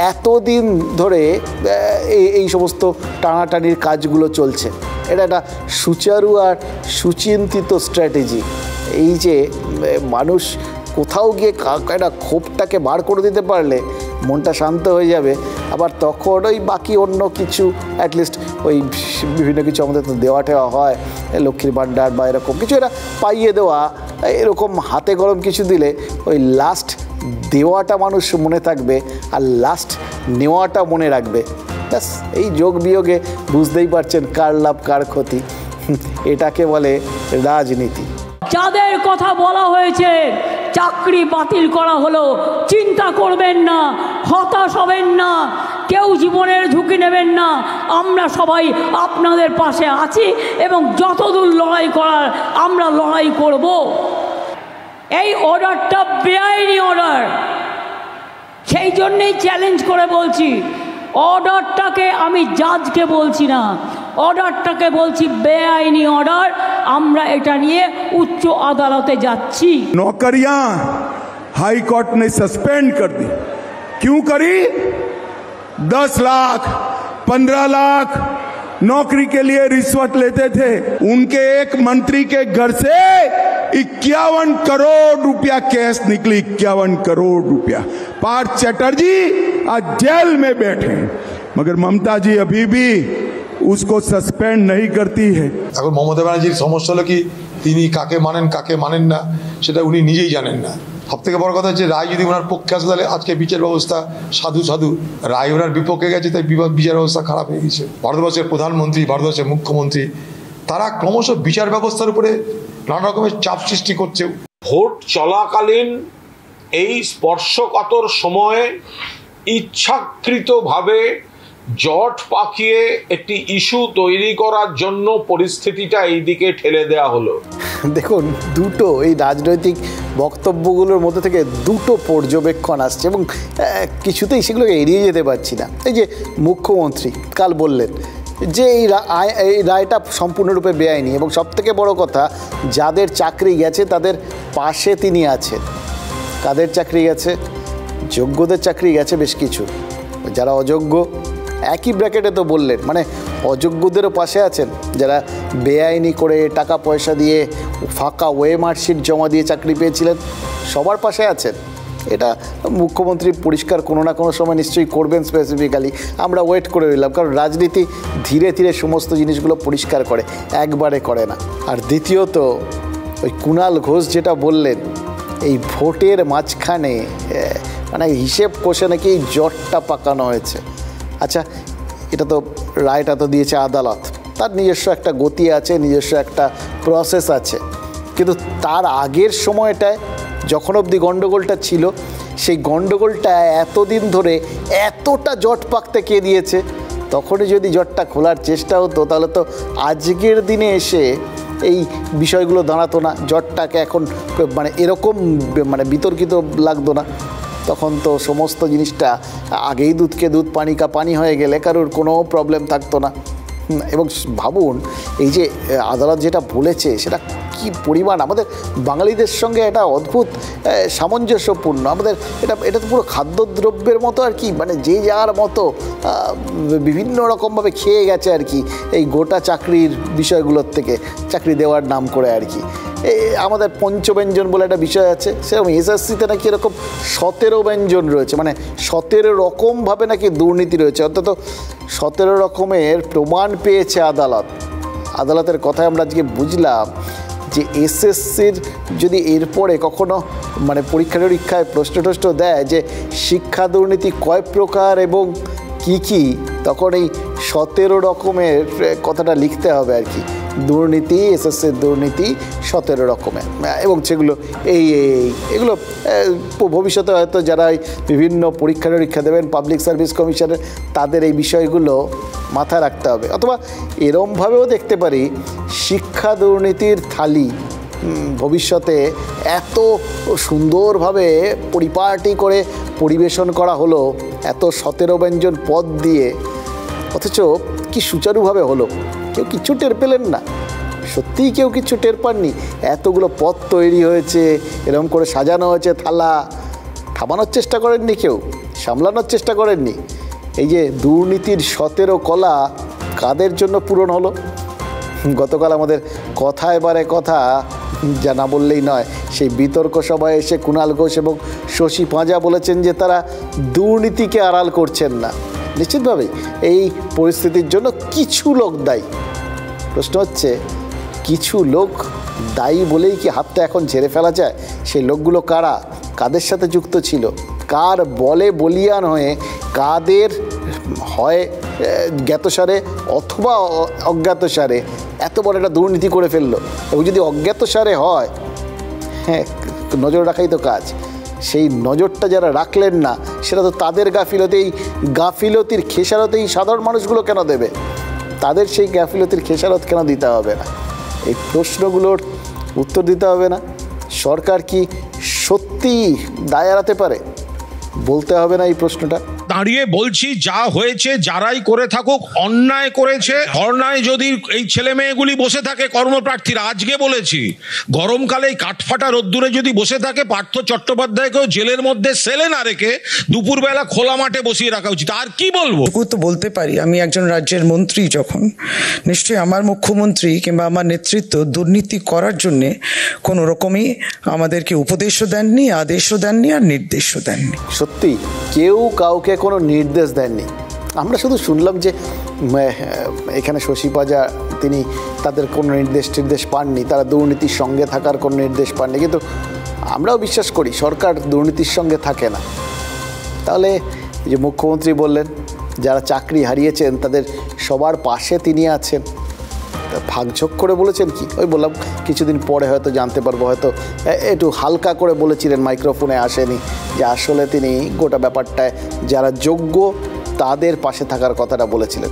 এতদিন ধরে এই সমস্ত টানাটানির কাজগুলো চলছে। এটা একটা সুচারু আর সুচিন্তিত স্ট্র্যাটেজি। এই যে মানুষ কোথাও গিয়ে একটা ক্ষোভটাকে বার করে দিতে পারলে মনটা শান্ত হয়ে যাবে, আবার তখন ওই বাকি অন্য কিছু অ্যাটলিস্ট ওই বিভিন্ন কিছু আমাদের তো দেওয়া টেওয়া হয়, লক্ষ্মীর ভাণ্ডার বা এরকম কিছু এরা পাইয়ে দেওয়া, এরকম হাতে গরম কিছু দিলে ওই লাস্ট দেওয়াটা মানুষ মনে থাকবে আর লাস্ট নেওয়াটা মনে রাখবে। ব্যাস, এই যোগ বিয়োগে বুঝতেই পারছেন কার লাভ কার ক্ষতি, এটাকে বলে রাজনীতি। যাদের কথা বলা হয়েছে চাকরি বাতিল করা হলো, চিন্তা করবেন না, হতাশ হবেন না, কেউ জীবনের ঝুঁকি নেবেন না, আমরা সবাই আপনাদের পাশে আছি এবং যতদূর লড়াই করার আমরা লড়াই করব। এই অর্ডারটা বেআইনি অর্ডার, সেই জন্যেই চ্যালেঞ্জ করে বলছি, অর্ডারটাকে আমি জাজকে বলছি না, অর্ডারটাকে বলছি বেআইনি অর্ডার। আমরা এটা নিয়ে উচ্চ আদালতে যাচ্ছি। नौकरियां हाई कोर्ट ने सस्पेंड कर दी। क्यों करी? 10 लाख 15 लाख नौकरी के लिए रिश्वत लेते थे। उनके एक मंत्री के घर से 51 करोड़ रुपया कैश निकली, 51 करोड़ रुपया। पार्थ चैटर्जी आज जेल में बैठे, मगर ममता जी अभी भी उसको सस्पेंड नहीं करती है। এখন মমতা ব্যানার্জির সমস্যা হলো কি, তিনি কাকে মানেন না সেটা উনি নিজেই জানেন না। সব থেকে বড় কথা হচ্ছে রায় যদি ওনার পক্ষে আসে তাহলে আজকে বিচার ব্যবস্থা সাধু, রায় ওনার বিপক্ষে গেছে তাই বিচার ব্যবস্থা খারাপ হয়ে গেছে। ভারতবর্ষের প্রধানমন্ত্রী, ভারতবর্ষের মুখ্যমন্ত্রী, তারা ক্রমশ বিচার ব্যবস্থার উপরে নানা রকমের চাপ সৃষ্টি করছে। ভোট চলাকালীন এই স্পর্শকাতর সময়ে ইচ্ছাকৃতভাবে জট পাকিয়ে একটি ইস্যু তৈরি করার জন্য পরিস্থিতিটা এই দিকে ঠেলে দেওয়া হলো। দেখুন, দুটো এই রাজনৈতিক বক্তব্যগুলোর মধ্যে থেকে দুটো পর্যবেক্ষণ আসছে এবং কিছুতেই সেগুলোকে এড়িয়ে যেতে পারছি না। এই যে মুখ্যমন্ত্রী কাল বললেন যে এই রায়টা সম্পূর্ণরূপে বেআইনি এবং সবথেকে বড় কথা, যাদের চাকরি গেছে তাদের পাশে তিনি আছেন। কাদের চাকরি গেছে? যোগ্যদের চাকরি গেছে বেশ কিছু, যারা অযোগ্য একই ব্র্যাকেটে তো বললেন, মানে অযোগ্যদেরও পাশে আছেন, যারা বেআইনি করে টাকা পয়সা দিয়ে ফাঁকা ওয়ে মার্কশিট জমা দিয়ে চাকরি পেয়েছিলেন, সবার পাশে আছেন। এটা মুখ্যমন্ত্রী পরিষ্কার কোনো না কোনো সময় নিশ্চয়ই করবেন স্পেসিফিক্যালি। আমরা ওয়েট করে রইলাম, কারণ রাজনীতি ধীরে ধীরে সমস্ত জিনিসগুলো পরিষ্কার করে, একবারে করে না। আর দ্বিতীয়ত ওই কুণাল ঘোষ যেটা বললেন, এই ভোটের মাঝখানে মানে হিসেব কষে নাকি এই জটটা পাকানো হয়েছে। আচ্ছা, এটা তো রায়টা তো দিয়েছে আদালত, তার নিজস্ব একটা গতি আছে, নিজস্ব একটা প্রসেস আছে, কিন্তু তার আগের সময়টায় যখন অবধি গণ্ডগোলটা ছিল, সেই গণ্ডগোলটা এতদিন ধরে এতটা জট পাকতে কে দিয়েছে? তখনই যদি জটটা খোলার চেষ্টা হতো, তাহলে তো আজকের দিনে এসে এই বিষয়গুলো দাঁড়াতো না, জটটাকে এখন মানে এরকম মানে বিতর্কিত লাগতো না। তখন তো সমস্ত জিনিসটা আগেই দুধকে দুধ পানি কা পানি হয়ে গেলে কারোর কোনো প্রবলেম থাকতো না। এবং ভাবুন, এই যে আদালত যেটা বলেছে সেটা কি পরিমাণ আমাদের বাঙালিদের সঙ্গে একটা অদ্ভুত সামঞ্জস্যপূর্ণ। আমাদের এটা তো পুরো খাদ্যদ্রব্যের মতো আর কি, মানে যে যার মতো বিভিন্ন রকমভাবে খেয়ে গেছে আর কি এই গোটা চাকরির বিষয়গুলোর থেকে, চাকরি দেওয়ার নাম করে আর কি। আমাদের পঞ্চব্যঞ্জন বলে একটা বিষয় আছে, সেরকম এসএসসিতে নাকি এরকম 17 ব্যঞ্জন রয়েছে, মানে 17 রকমভাবে নাকি দুর্নীতি রয়েছে, অন্তত 17 রকমের প্রমাণ পেয়েছে আদালত। আদালতের কথায় আমরা আজকে বুঝলাম যে এসএসসির যদি এরপরে কখনো মানে পরীক্ষায় প্রশ্ন দেয় যে শিক্ষা দুর্নীতি কয় প্রকার এবং কি, তখন এই 17 রকমের কথাটা লিখতে হবে আর কি। দুর্নীতি, এসএসসির দুর্নীতি 17 রকমের, এবং সেগুলো এগুলো ভবিষ্যতে হয়তো যারা বিভিন্ন পরীক্ষা দেবেন পাবলিক সার্ভিস কমিশনের, তাদের এই বিষয়গুলো মাথায় রাখতে হবে। অথবা এরমভাবেও দেখতে পারি, শিক্ষা দুর্নীতির থালি ভবিষ্যতে এত সুন্দরভাবে পরিপাটি করে পরিবেশন করা হলো, এত 17 ব্যঞ্জন পদ দিয়ে, অথচ কি সুচারুভাবে হলো, কেউ কিচ্ছু টের পেলেন না। সত্যিই কেউ কিচ্ছু টের পাননি। এতগুলো পদ তৈরি হয়েছে, এরকম করে সাজানো হয়েছে থালা, থামানোর চেষ্টা করেননি কেউ, সামলানোর চেষ্টা করেননি। এই যে দুর্নীতির 17 কলা কাদের জন্য পূরণ হলো? গতকাল আমাদের কথায় বারে কথা যা না বললেই নয়, সেই বিতর্ক সভায় এসে কুণাল ঘোষ এবং শশী পাঁজা বলেছেন যে তারা দুর্নীতিকে আড়াল করছেন না। নিশ্চিতভাবেই এই পরিস্থিতির জন্য কিছু লোক দায়ী। প্রশ্ন হচ্ছে, কিছু লোক দায়ী বলেই কি হাতটা এখন ঝেড়ে ফেলা যায়? সেই লোকগুলো কারা, কাদের সাথে যুক্ত ছিল, কার বলে বলিয়ান হয়ে কাদের হয় জ্ঞাতসারে অথবা অজ্ঞাতসারে এত বড় একটা দুর্নীতি করে ফেললো। এবং যদি অজ্ঞাতসারে হয়, হ্যাঁ, নজর রাখাই তো কাজ। সেই নজরটা যারা রাখলেন না, সেটা তো তাদের গাফিলতির খেসারতেই সাধারণ মানুষগুলো কেন দেবে? তাদের সেই গাফিলতির খেসারত কেন দিতে হবে না? এই প্রশ্নগুলোর উত্তর দিতে হবে না? সরকার কি সত্যি দায় এড়াতে পারে? বলতে হবে না এই প্রশ্নটা? দাঁড়িয়ে বলছি, যা হয়েছে যারাই করে থাকুক অন্যায় করেছে। ধর্নায় যদি এই ছেলে মেয়েগুলি বসে থাকে, কর্মপ্রার্থীরা, আজকে বলেছি গরমকালে কাঠফাটা রোদ্দুরে যদি বসে থাকে, পার্থ চট্টোপাধ্যায়কেও জেলের মধ্যে সেলে না রেখে দুপুরবেলা খোলা মাঠে বসিয়ে রাখা উচিত। আর কি বলবো? তো বলতে পারি, আমি একজন রাজ্যের মন্ত্রী যখন, নিশ্চয়ই আমার মুখ্যমন্ত্রী কিংবা আমার নেতৃত্ব দুর্নীতি করার জন্যে কোনো রকমই আমাদেরকে উপদেশও দেননি, আদেশও দেননি, আর নির্দেশও দেননি। সত্যি কেউ কাউকে কোনো নির্দেশ দেননি। আমরা শুধু শুনলাম যে এখানে শশী পাঁজা তিনি তাদের কোনো নির্দেশ পাননি, তারা দুর্নীতির সঙ্গে থাকার কোনো নির্দেশ পাননি, কিন্তু আমরাও বিশ্বাস করি সরকার দুর্নীতির সঙ্গে থাকে না। তাহলে এই যে মুখ্যমন্ত্রী বললেন যারা চাকরি হারিয়েছেন তাদের সবার পাশে তিনি আছেন, ভাগঝোক করে বলেছেন কি, ওই বললাম কিছুদিন পরে হয়তো জানতে পারবো, হয়তো একটু হালকা করে বলেছিলেন, মাইক্রোফোনে আসেনি, যে আসলে তিনি গোটা ব্যাপারটায় যারা যোগ্য তাদের পাশে থাকার কথাটা বলেছিলেন।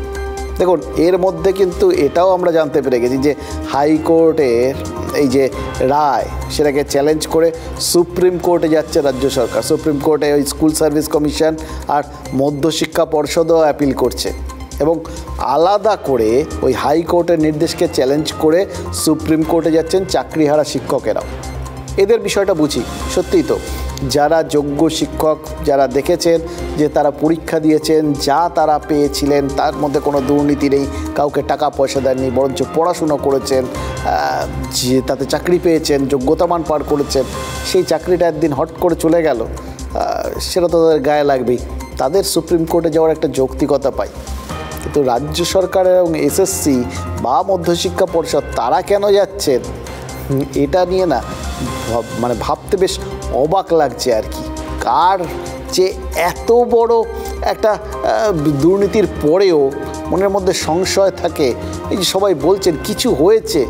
দেখুন, এর মধ্যে কিন্তু এটাও আমরা জানতে পেরে গেছি যে হাইকোর্টের এই যে রায়, সেটাকে চ্যালেঞ্জ করে সুপ্রিম কোর্টে যাচ্ছে রাজ্য সরকার। সুপ্রিম কোর্টে ওই স্কুল সার্ভিস কমিশন আর মধ্যশিক্ষা পর্ষদও অ্যাপিল করছে, এবং আলাদা করে ওই হাইকোর্টের নির্দেশকে চ্যালেঞ্জ করে সুপ্রিম কোর্টে যাচ্ছেন চাকরিহারা শিক্ষকেরাও। এদের বিষয়টা বুঝি, সত্যিই তো যারা যোগ্য শিক্ষক, যারা দেখেছেন যে তারা পরীক্ষা দিয়েছেন, যা তারা পেয়েছিলেন তার মধ্যে কোনো দুর্নীতি নেই, কাউকে টাকা পয়সা দেননি, বরঞ্চ পড়াশুনো করেছেন, যে তাতে চাকরি পেয়েছেন, যোগ্যতামান পার করেছেন, সেই চাকরিটা একদিন হট করে চলে গেল, সেটা তো তাদের গায়ে লাগবেই। তাদের সুপ্রিম কোর্টে যাওয়ার একটা যৌক্তিকতা পাই। কিন্তু রাজ্য সরকার এবং এসএসসি বা মধ্যশিক্ষা পর্ষদ তারা কেন যাচ্ছেন, এটা নিয়ে না মানে ভাবতে বেশ অবাক লাগছে আর কি। কার যে এত বড় একটা দুর্নীতির পরেও মনের মধ্যে সংশয় থাকে। এই যে সবাই বলছেন কিছু হয়েছে,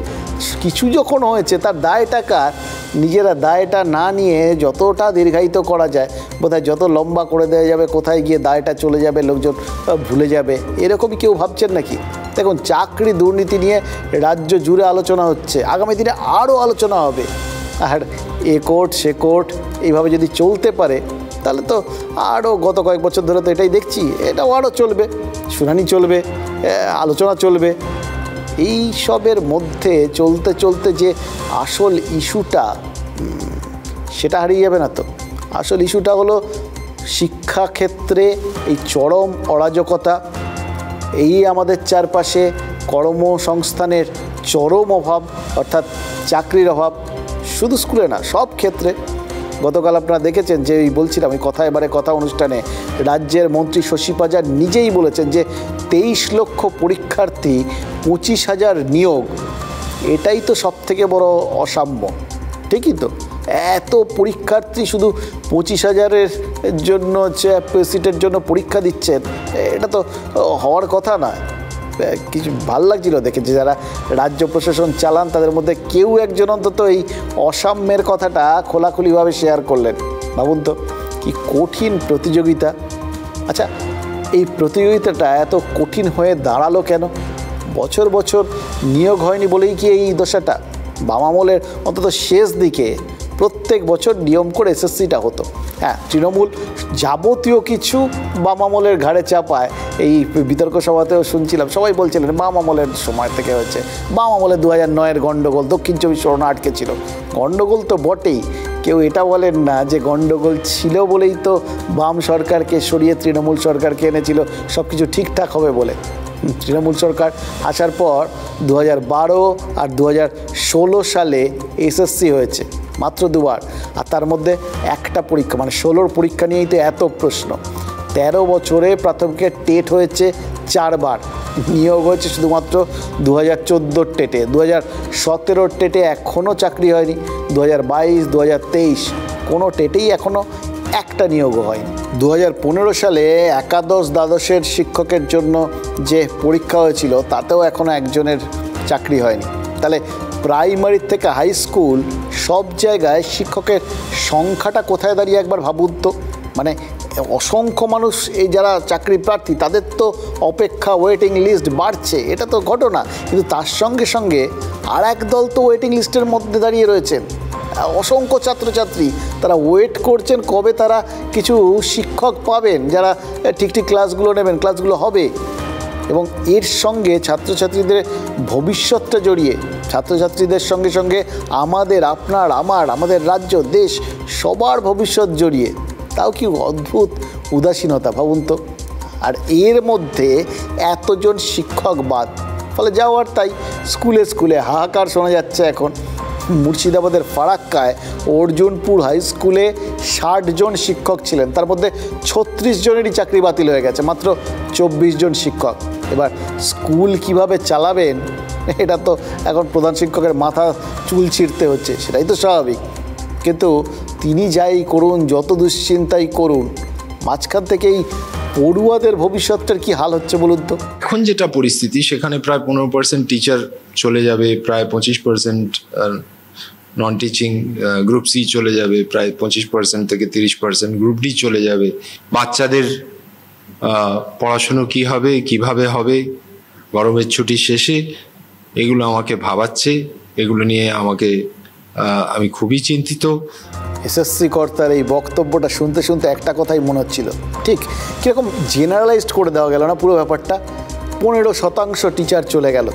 কিছু যখন হয়েছে তার দায়টা কার? নিজেরা দায়টা না নিয়ে যতটা দীর্ঘায়িত করা যায়, বোধহয় যত লম্বা করে দেওয়া যাবে, কোথায় গিয়ে দায়টা চলে যাবে, লোকজন ভুলে যাবে, এরকমই কেউ ভাবছেন নাকি? দেখুন, চাকরি দুর্নীতি নিয়ে রাজ্য জুড়ে আলোচনা হচ্ছে, আগামী দিনে আরও আলোচনা হবে। আর এ কোর্ট সে কোর্ট এইভাবে যদি চলতে পারে তাহলে তো আরও গত কয়েক বছর ধরে তো এটাই দেখছি, এটাও আরও চলবে, শুনানি চলবে, আলোচনা চলবে। এই সবের মধ্যে চলতে চলতে যে আসল ইস্যুটা, সেটা হারিয়ে যাবে না তো? আসল ইস্যুটা হলো শিক্ষাক্ষেত্রে এই চরম অরাজকতা, এই আমাদের চারপাশে কর্মসংস্থানের চরম অভাব, অর্থাৎ চাকরির অভাব, শুধু স্কুলে না সব ক্ষেত্রে। গতকাল আপনারা দেখেছেন যে বলছিলাম এই কথা অনুষ্ঠানে রাজ্যের মন্ত্রী শশী পাজার নিজেই বলেছেন যে 23 লক্ষ পরীক্ষার্থী, 25,000 নিয়োগ, এটাই তো সবথেকে বড় অসাম্য। ঠিকই তো, এত পরীক্ষার্থী শুধু 25,000-এর জন্য সিটের জন্য পরীক্ষা দিচ্ছেন, এটা তো হওয়ার কথা নয়। কিছু ভাল লাগছিল দেখে যে যারা রাজ্য প্রশাসন চালান তাদের মধ্যে কেউ একজন অন্তত এই অসাম্যের কথাটা খোলাখুলিভাবে শেয়ার করলেন। ভাবুন তো কি কঠিন প্রতিযোগিতা। আচ্ছা, এই প্রতিযোগিতাটা এত কঠিন হয়ে দাঁড়ালো কেন? বছর বছর নিয়োগ হয়নি বলেই কি এই দশাটা? বাম আমলের অন্তত শেষ দিকে প্রত্যেক বছর নিয়ম করে এসএসসিটা হতো। হ্যাঁ, তৃণমূল যাবতীয় কিছু বাম আমলের ঘাড়ে চাপায়। এই বিতর্ক সভাতেও শুনছিলাম, সবাই বলছিলেন বাম আমলের সময় থেকে হয়েছে, বাম আমলে 2009-এর গণ্ডগোল, দক্ষিণ 24 পরগনা আটকে ছিল। গণ্ডগোল তো বটেই, কেউ এটা বলেন না যে গণ্ডগোল ছিল বলেই তো বাম সরকারকে সরিয়ে তৃণমূল সরকারকে এনেছিল সব কিছু ঠিকঠাক হবে বলে। তৃণমূল সরকার আসার পর 2012 আর 2016 সালে এসএসসি হয়েছে মাত্র 2বার, আর তার মধ্যে একটা পরীক্ষা, মানে 16 পরীক্ষা নিয়েই তো এত প্রশ্ন। 13 বছরে প্রাথমিকের টেট হয়েছে 4বার, নিয়োগ হয়েছে শুধুমাত্র 2014 টেটে, 2017 টেটে এখনও চাকরি হয়নি, 2022, 2023 কোনো টেটেই এখনও একটা নিয়োগও হয়নি। 2015 সালে একাদশ দ্বাদশের শিক্ষকের জন্য যে পরীক্ষা হয়েছিল তাতেও এখনও একজনের চাকরি হয়নি। তাহলে প্রাইমারি থেকে হাই স্কুল সব জায়গায় শিক্ষকের সংখ্যাটা কোথায় দাঁড়িয়ে একবার ভাবুন তো। মানে অসংখ্য মানুষ এই যারা চাকরি প্রার্থী তাদের তো অপেক্ষা, ওয়েটিং লিস্ট বাড়ছে, এটা তো ঘটনা, কিন্তু তার সঙ্গে সঙ্গে আর এক দল তো ওয়েটিং লিস্টের মধ্যে দাঁড়িয়ে রয়েছেন, অসংখ্য ছাত্রছাত্রী, তারা ওয়েট করছেন কবে তারা কিছু শিক্ষক পাবেন যারা ঠিক ক্লাসগুলো নেবেন, ক্লাসগুলো হবে। এবং এর সঙ্গে ছাত্রছাত্রীদের ভবিষ্যৎটা জড়িয়ে, ছাত্রছাত্রীদের সঙ্গে সঙ্গে আমাদের, আপনার, আমাদের রাজ্য, দেশ, সবার ভবিষ্যৎ জড়িয়ে। তাও কি অদ্ভুত উদাসীনতা ভাবুন তো। আর এর মধ্যে এতজন শিক্ষক বাদ, ফলে যাওয়ার তাই স্কুলে স্কুলে হাহাকার শোনা যাচ্ছে এখন। মুর্শিদাবাদের ফারাক্কায় অর্জুনপুর হাই স্কুলে 60 জন শিক্ষক ছিলেন, তার মধ্যে 36 জনেরই চাকরি বাতিল হয়ে গেছে, মাত্র 24 জন শিক্ষক। এবার স্কুল কিভাবে চালাবেন এটা তো এখন প্রধান শিক্ষকের মাথা চুল ছিঁড়তে হচ্ছে, সেটাই তো স্বাভাবিক। কিন্তু তিনি যাই করুন, যত দুশ্চিন্তাই করুন, মাঝখান থেকেই পড়ুয়াদের ভবিষ্যৎটার কি হাল হচ্ছে বলুন তো? এখন যেটা পরিস্থিতি সেখানে প্রায় 15% টিচার চলে যাবে, প্রায় 25% নন টিচিং গ্রুপ সি চলে যাবে, প্রায় 25% থেকে 30% গ্রুপ ডি চলে যাবে। বাচ্চাদের পড়াশুনো কি হবে, কিভাবে হবে গরমের ছুটি শেষে, এগুলো আমাকে ভাবাচ্ছে, এগুলো নিয়ে আমি খুবই চিন্তিত। এসএসসি কর্তার এই বক্তব্যটা শুনতে শুনতে একটা কথাই মনে হচ্ছিল, ঠিক কীরকম জেনারেলাইজড করে দেওয়া গেল না পুরো ব্যাপারটা। 15% টিচার চলে গেল।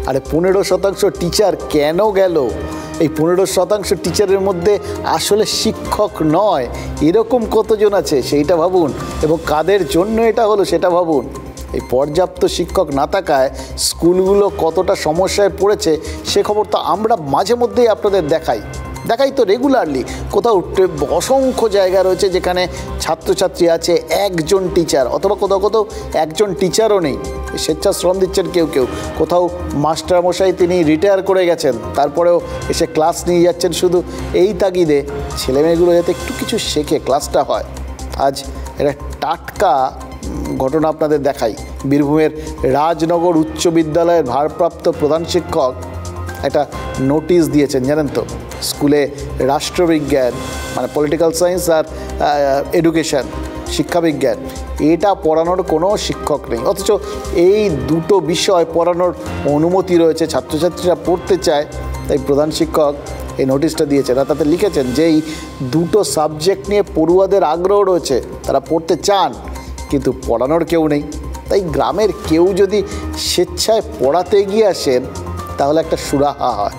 আরে 15% টিচার কেন গেল? এই 15% টিচারের মধ্যে আসলে শিক্ষক নয় এরকম কতজন আছে সেইটা ভাবুন, এবং কাদের জন্য এটা হলো সেটা ভাবুন। এই পর্যাপ্ত শিক্ষক না থাকায় স্কুলগুলো কতটা সমস্যায় পড়েছে সে খবর তো আমরা মাঝে মধ্যেই আপনাদের দেখাই তো রেগুলারলি। কোথাও অসংখ্য জায়গা রয়েছে যেখানে ছাত্রছাত্রী আছে একজন টিচার, অথবা কোথাও একজন টিচারও নেই, স্বেচ্ছাশ্রম দিচ্ছেন কেউ, কোথাও মাস্টারমশাই তিনি রিটায়ার করে গেছেন, তারপরেও এসে ক্লাস নিয়ে যাচ্ছেন শুধু এই তাগিদে ছেলেমেয়েগুলো যাতে একটু কিছু শেখে, ক্লাসটা হয়। আজ এটা টাটকা ঘটনা আপনাদের দেখাই। বীরভূমের রাজনগর উচ্চ বিদ্যালয়ের ভারপ্রাপ্ত প্রধান শিক্ষক একটা নোটিশ দিয়েছেন জানেন তো। স্কুলে রাষ্ট্রবিজ্ঞান মানে পলিটিক্যাল সায়েন্স আর এডুকেশন শিক্ষাবিজ্ঞান এটা পড়ানোর কোনো শিক্ষক নেই, অথচ এই দুটো বিষয় পড়ানোর অনুমতি রয়েছে, ছাত্রছাত্রীরা পড়তে চায়। তাই প্রধান শিক্ষক এই নোটিশটা দিয়েছেন আর তাতে লিখেছেন যে এই দুটো সাবজেক্ট নিয়ে পড়ুয়াদের আগ্রহ রয়েছে, তারা পড়তে চান, কিন্তু পড়ানোর কেউ নেই। তাই গ্রামের কেউ যদি স্বেচ্ছায় পড়াতে এগিয়ে আসেন তাহলে একটা সুরাহা হয়।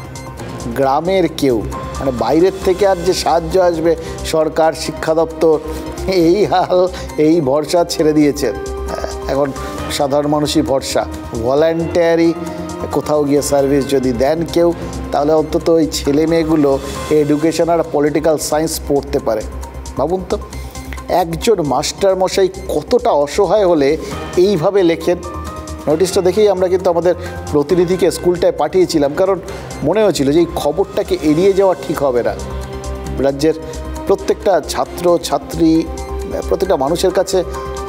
গ্রামের কেউ মানে বাইরের থেকে আর যে সাহায্য আসবে সরকার, শিক্ষা দপ্তর, এই ভরসা ছেড়ে দিয়েছেন। এখন সাধারণ মানুষই ভরসা। ভলান্টিয়ারি কোথাও গিয়ে সার্ভিস যদি দেন কেউ, তাহলে অন্তত ওই ছেলে মেয়েগুলো এডুকেশন আর পলিটিক্যাল সায়েন্স পড়তে পারে। ভাবুন তো একজন মাস্টারমশাই কতটা অসহায় হলে এইভাবে লেখেন। নোটিশটা দেখেই আমরা কিন্তু আমাদের প্রতিনিধিকে স্কুলটায় পাঠিয়েছিলাম, কারণ মনে হয়েছিল যে এই খবরটাকে এড়িয়ে যাওয়া ঠিক হবে না। রাজ্যের প্রত্যেকটা ছাত্র ছাত্রী, প্রত্যেকটা মানুষের কাছে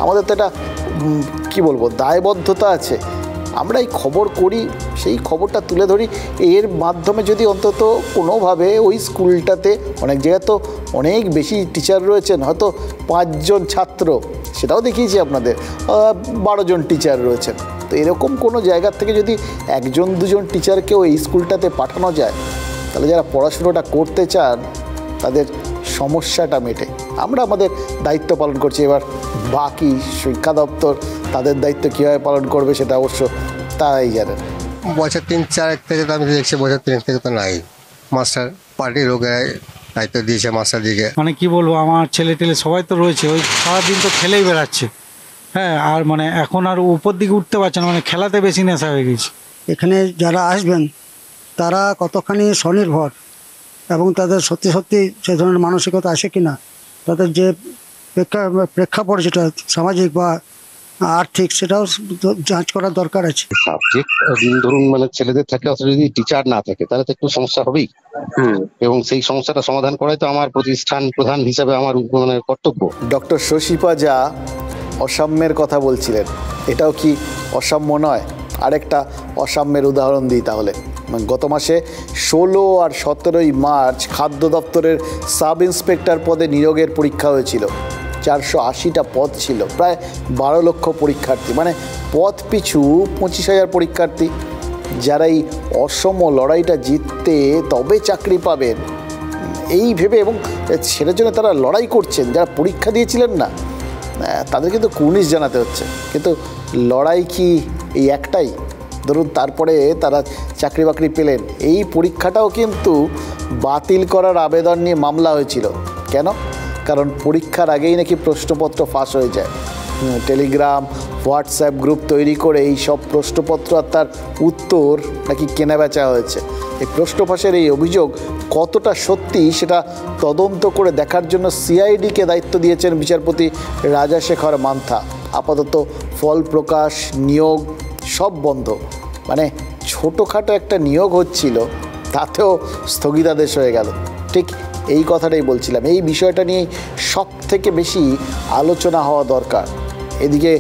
আমাদের তো একটা কী বলবো দায়বদ্ধতা আছে। আমরা এই খবর করি, সেই খবরটা তুলে ধরি, এর মাধ্যমে যদি অন্তত কোনোভাবে ওই স্কুলটাতে, অনেক জায়গায় তো অনেক বেশি টিচার রয়েছেন, হয়তো 5 জন ছাত্র, সেটাও দেখিয়েছি আপনাদের, 12 জন টিচার রয়েছেন। তো এরকম কোনো জায়গার থেকে যদি 1-2 জন টিচারকেও এই স্কুলটাতে পাঠানো যায়, তাহলে যারা পড়াশুনোটা করতে চান তাদের সমস্যাটা মেটে। আমরা আমাদের দায়িত্ব পালন করছি, এবার বাকি শিক্ষা দপ্তর তাদের দায়িত্ব কীভাবে পালন করবে সেটা অবশ্য তারাই জানেন। বছর 3-4 থেকে তো আমি দেখছি, বছর 3 থেকে তো নাই। মাস্টার পার্টির লোকেরাই দায়িত্ব দিয়েছে মাস্টারদিকে। মানে কি বলবো, আমার ছেলে টেলে সবাই তো রয়েছে, ওই সারাদিন তো খেলেই বেড়াচ্ছে। হ্যাঁ, আর মানে এখন আর উপর দিকে উঠতে পারছে না, মানে খেলাতে বেশি নেশা হয়ে গেছে। এখানে যারা আসবেন তারা কতখানি স্বনির্ভর এবং তাদের সত্যি সত্যি সে ধরনের মানসিকতা আসে কি না, তাদের যে প্রেক্ষাপট যেটা সামাজিক বা আর্থিক, সেটাও যাঞ্চ করার দরকার আছে। সাবজেক্ট ধরুন মানে ছেলেদের থাকে, অথচ যদি টিচার না থাকে তাহলে তো একটু সমস্যা হবেই, এবং সেই সমস্যাটা সমাধান করাই তো আমার প্রতিষ্ঠান প্রধান হিসাবে আমার মানে কর্তব্য। ডক্টর শশী পাজা অসাম্যের কথা বলছিলেন, এটাও কি অসাম্য নয়? আরেকটা অসাম্যের উদাহরণ দিই তাহলে। গত মাসে 16 আর 17 মার্চ খাদ্য দপ্তরের সাব ইন্সপেক্টর পদে নিয়োগের পরীক্ষা হয়েছিল। 480টা পদ ছিল, প্রায় 12 লক্ষ পরীক্ষার্থী, মানে পদ পিছু 25,000 পরীক্ষার্থী। যারা এই অসম লড়াইটা জিততে তবে চাকরি পাবেন এই ভেবে, এবং সেটার জন্য তারা লড়াই করছেন, যারা পরীক্ষা দিয়েছিলেন না তাদের কিন্তু কুর্নিশ জানাতে হচ্ছে। কিন্তু লড়াই কি এই একটাই? ধরুন তারপরে তারা চাকরি বাকরি পেলেন, এই পরীক্ষাটাও কিন্তু বাতিল করার আবেদন নিয়ে মামলা হয়েছিল। কেন? কারণ পরীক্ষার আগেই নাকি প্রশ্নপত্র ফাঁস হয়ে যায়। টেলিগ্রাম, হোয়াটসঅ্যাপ গ্রুপ তৈরি করে এই সব প্রশ্নপত্র আর তার উত্তর নাকি কেনাবেচা হয়েছে। এই প্রশ্ন ফাঁসের এই অভিযোগ কতটা সত্যি সেটা তদন্ত করে দেখার জন্য সিআইডিকে দায়িত্ব দিয়েছেন বিচারপতি রাজাশেখর মান্থা। আপাতত ফল প্রকাশ, নিয়োগ সব বন্ধ। মানে ছোটোখাটো একটা নিয়োগ হচ্ছিল, তাতেও স্থগিতাদেশ হয়ে গেল। ঠিক এই কথাটাই বলছিলাম, এই বিষয়টা নিয়েই সব থেকে বেশি আলোচনা হওয়া দরকার। এদিকে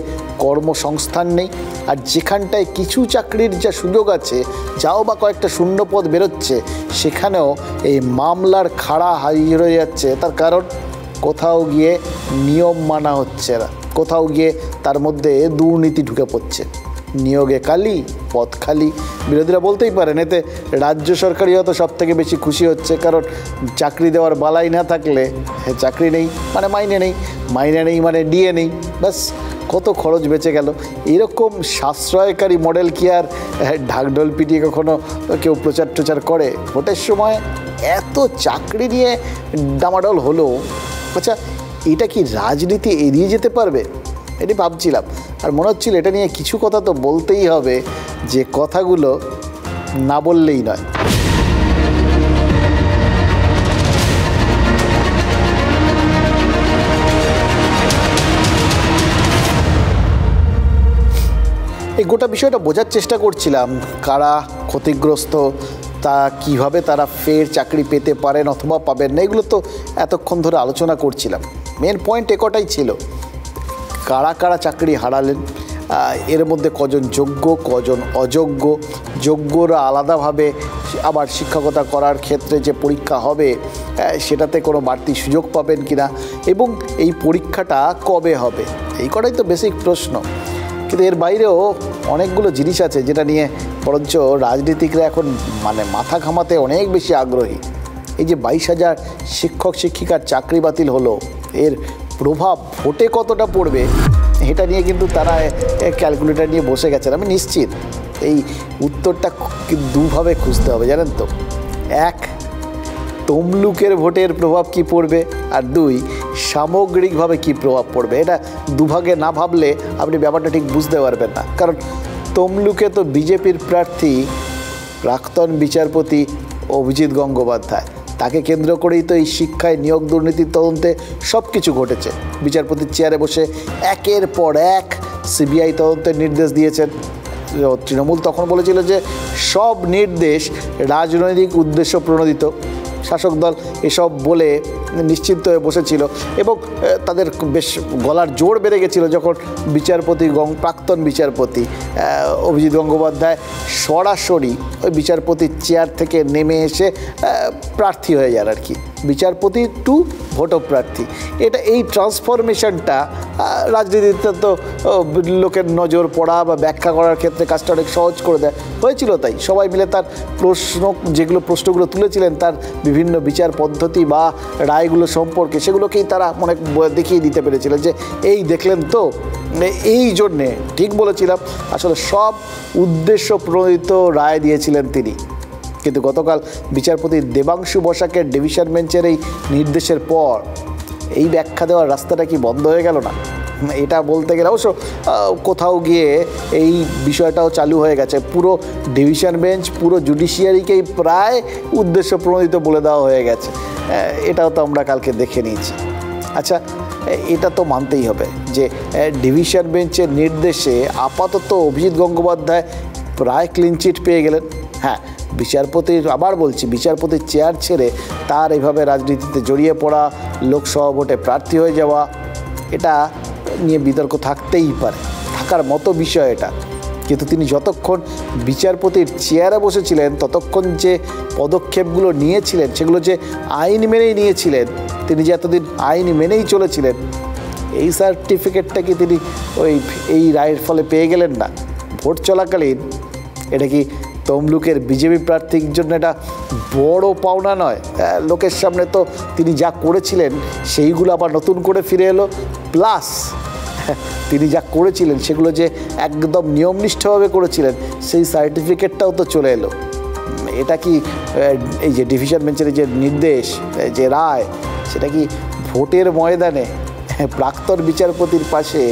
কর্মসংস্থান নেই, আর যেখানটায় কিছু চাকরির যা সুযোগ আছে, যাও বা কয়েকটা শূন্যপদ বেরোচ্ছে, সেখানেও এই মামলার খাড়া হাজির হয়ে যাচ্ছে। তার কারণ কোথাও গিয়ে নিয়ম মানা হচ্ছে না, কোথাও গিয়ে তার মধ্যে দুর্নীতি ঢুকে পড়ছে। নিয়োগে কালি, পদ খালি। বিরোধীরা বলতেই পারেন এতে রাজ্য সরকারই হয়তো সব থেকে বেশি খুশি হচ্ছে, কারণ চাকরি দেওয়ার বালাই না থাকলে চাকরি নেই মানে মাইনে নেই, মাইনে নেই মানে ডিএ নেই, ব্যাস কত খরচ বেঁচে গেল। এরকম সাশ্রয়কারী মডেল কি আর ঢাকঢোল পিটিয়ে কখনো কেউ প্রচার টোচার করে? ভোটের সময় এত চাকরি নিয়ে ডামাডোল হলো, আচ্ছা এটা কি রাজনীতি এড়িয়ে যেতে পারবে? এটি ভাবছিলাম, আর মনে হচ্ছিল এটা নিয়ে কিছু কথা তো বলতেই হবে, যে কথাগুলো না বললেই নয়। এই গোটা বিষয়টা বোঝার চেষ্টা করছিলাম, কারা ক্ষতিগ্রস্ত, তা কিভাবে তারা ফের চাকরি পেতে পারেন অথবা পাবেন না, এগুলো তো এতক্ষণ ধরে আলোচনা করছিলাম। মেন পয়েন্ট একটাই ছিল, কারা কারা চাকরি হারালেন, এর মধ্যে কজন যোগ্য কজন অযোগ্য, যোগ্যরা আলাদাভাবে আবার শিক্ষকতা করার ক্ষেত্রে যে পরীক্ষা হবে সেটাতে কোনো বাড়তি সুযোগ পাবেন কিনা, এবং এই পরীক্ষাটা কবে হবে, এই কটাই তো বেসিক প্রশ্ন। কিন্তু এর বাইরেও অনেকগুলো জিনিস আছে যেটা নিয়ে বরঞ্চ রাজনীতিকরা এখন মানে মাথা ঘামাতে অনেক বেশি আগ্রহী। এই যে 22,000 শিক্ষক শিক্ষিকার চাকরি বাতিল হলো, এর প্রভাব ভোটে কতটা পড়বে এটা নিয়ে কিন্তু তারা ক্যালকুলেটর নিয়ে বসে গেছেন। আমি নিশ্চিত এই উত্তরটা দুভাবে খুঁজতে হবে, জানেন তো। এক, তমলুকের ভোটের প্রভাব কি পড়বে, আর দুই, সামগ্রিকভাবে কি প্রভাব পড়বে। এটা দুভাগে না ভাবলে আপনি ব্যাপারটা ঠিক বুঝতে পারবেন না। কারণ তমলুকে তো বিজেপির প্রার্থী প্রাক্তন বিচারপতি অভিজিৎ গঙ্গোপাধ্যায়, তাকে কেন্দ্র করেই তো এই শিক্ষায় নিয়োগ দুর্নীতির তদন্তে সব কিছু ঘটেছে। বিচারপতির চেয়ারে বসে একের পর এক সিবিআই তদন্তের নির্দেশ দিয়েছেন। তৃণমূল তখন বলেছিল যে সব নির্দেশ রাজনৈতিক উদ্দেশ্য প্রণোদিত, শাসক দল এসব বলে নিশ্চিন্ত হয়ে বসেছিল, এবং তাদের বেশ গলার জোর বেড়ে গেছিলো যখন প্রাক্তন বিচারপতি অভিজিৎ গঙ্গোপাধ্যায় সরাসরি ওই বিচারপতির চেয়ার থেকে নেমে এসে প্রার্থী হয়ে যান আর কি, বিচারপতি টু ভোটপ্রার্থী। এই ট্রান্সফরমেশনটা রাজনীতিতে তো লোকের নজর পড়া বা ব্যাখ্যা করার ক্ষেত্রে কাজটা অনেক সহজ করে দেয় হয়েছিল। তাই সবাই মিলে তার প্রশ্নগুলো তুলেছিলেন, তার বিভিন্ন বিচার পদ্ধতি বা রায়গুলো সম্পর্কে, সেগুলোকেই তারা মনে দেখিয়ে দিতে পেরেছিলেন যে এই দেখলেন তো, এই জন্যে ঠিক বলেছিলাম। আসলে সব উদ্দেশ্য প্রণোদিত রায় দিয়েছিলেন তিনি। কিন্তু গতকাল বিচারপতি দেবাংশু বসাকের ডিভিশন বেঞ্চের এই নির্দেশের পর এই ব্যাখ্যা দেওয়ার রাস্তাটা কি বন্ধ হয়ে গেল না? এটা বলতে গেলে অবশ্য কোথাও গিয়ে এই বিষয়টাও চালু হয়ে গেছে। পুরো ডিভিশন বেঞ্চ, পুরো জুডিশিয়ারিকেই প্রায় উদ্দেশ্য প্রণোদিত বলে দেওয়া হয়ে গেছে। এটাও তো আমরা কালকে দেখে নিয়েছি। আচ্ছা, এটা তো মানতেই হবে যে ডিভিশন বেঞ্চের নির্দেশে আপাতত অভিজিৎ গঙ্গোপাধ্যায় প্রায় ক্লিন চিট পেয়ে গেলেন। হ্যাঁ, বিচারপতির চেয়ার ছেড়ে তার এভাবে রাজনীতিতে জড়িয়ে পড়া, লোকসভা ভোটে প্রার্থী হয়ে যাওয়া, এটা নিয়ে বিতর্ক থাকতেই পারে, থাকার মতো বিষয় এটা। কিন্তু তিনি যতক্ষণ বিচারপতির চেয়ারে বসেছিলেন ততক্ষণ যে পদক্ষেপগুলো নিয়েছিলেন সেগুলো যে আইন মেনেই নিয়েছিলেন, তিনি যে এতদিন আইন মেনেই চলেছিলেন, এই সার্টিফিকেটটা কি তিনি এই রায়ের ফলে পেয়ে গেলেন না? ভোট চলাকালীন এটা কি তমলুকের বিজেপি প্রার্থীর জন্য এটা বড় পাওনা নয়? লোকের সামনে তো তিনি যা করেছিলেন সেইগুলো আবার নতুন করে ফিরে এলো, প্লাস তিনি যা করেছিলেন সেগুলো যে একদম নিয়মনিষ্ঠভাবে করেছিলেন সেই সার্টিফিকেটটাও তো চলে এলো। এটা কি এই যে ডিভিশন বেঞ্চের যে নির্দেশ, যে রায়, সেটা কি ভোটের ময়দানে প্রাক্তন বিচারপতির পাশে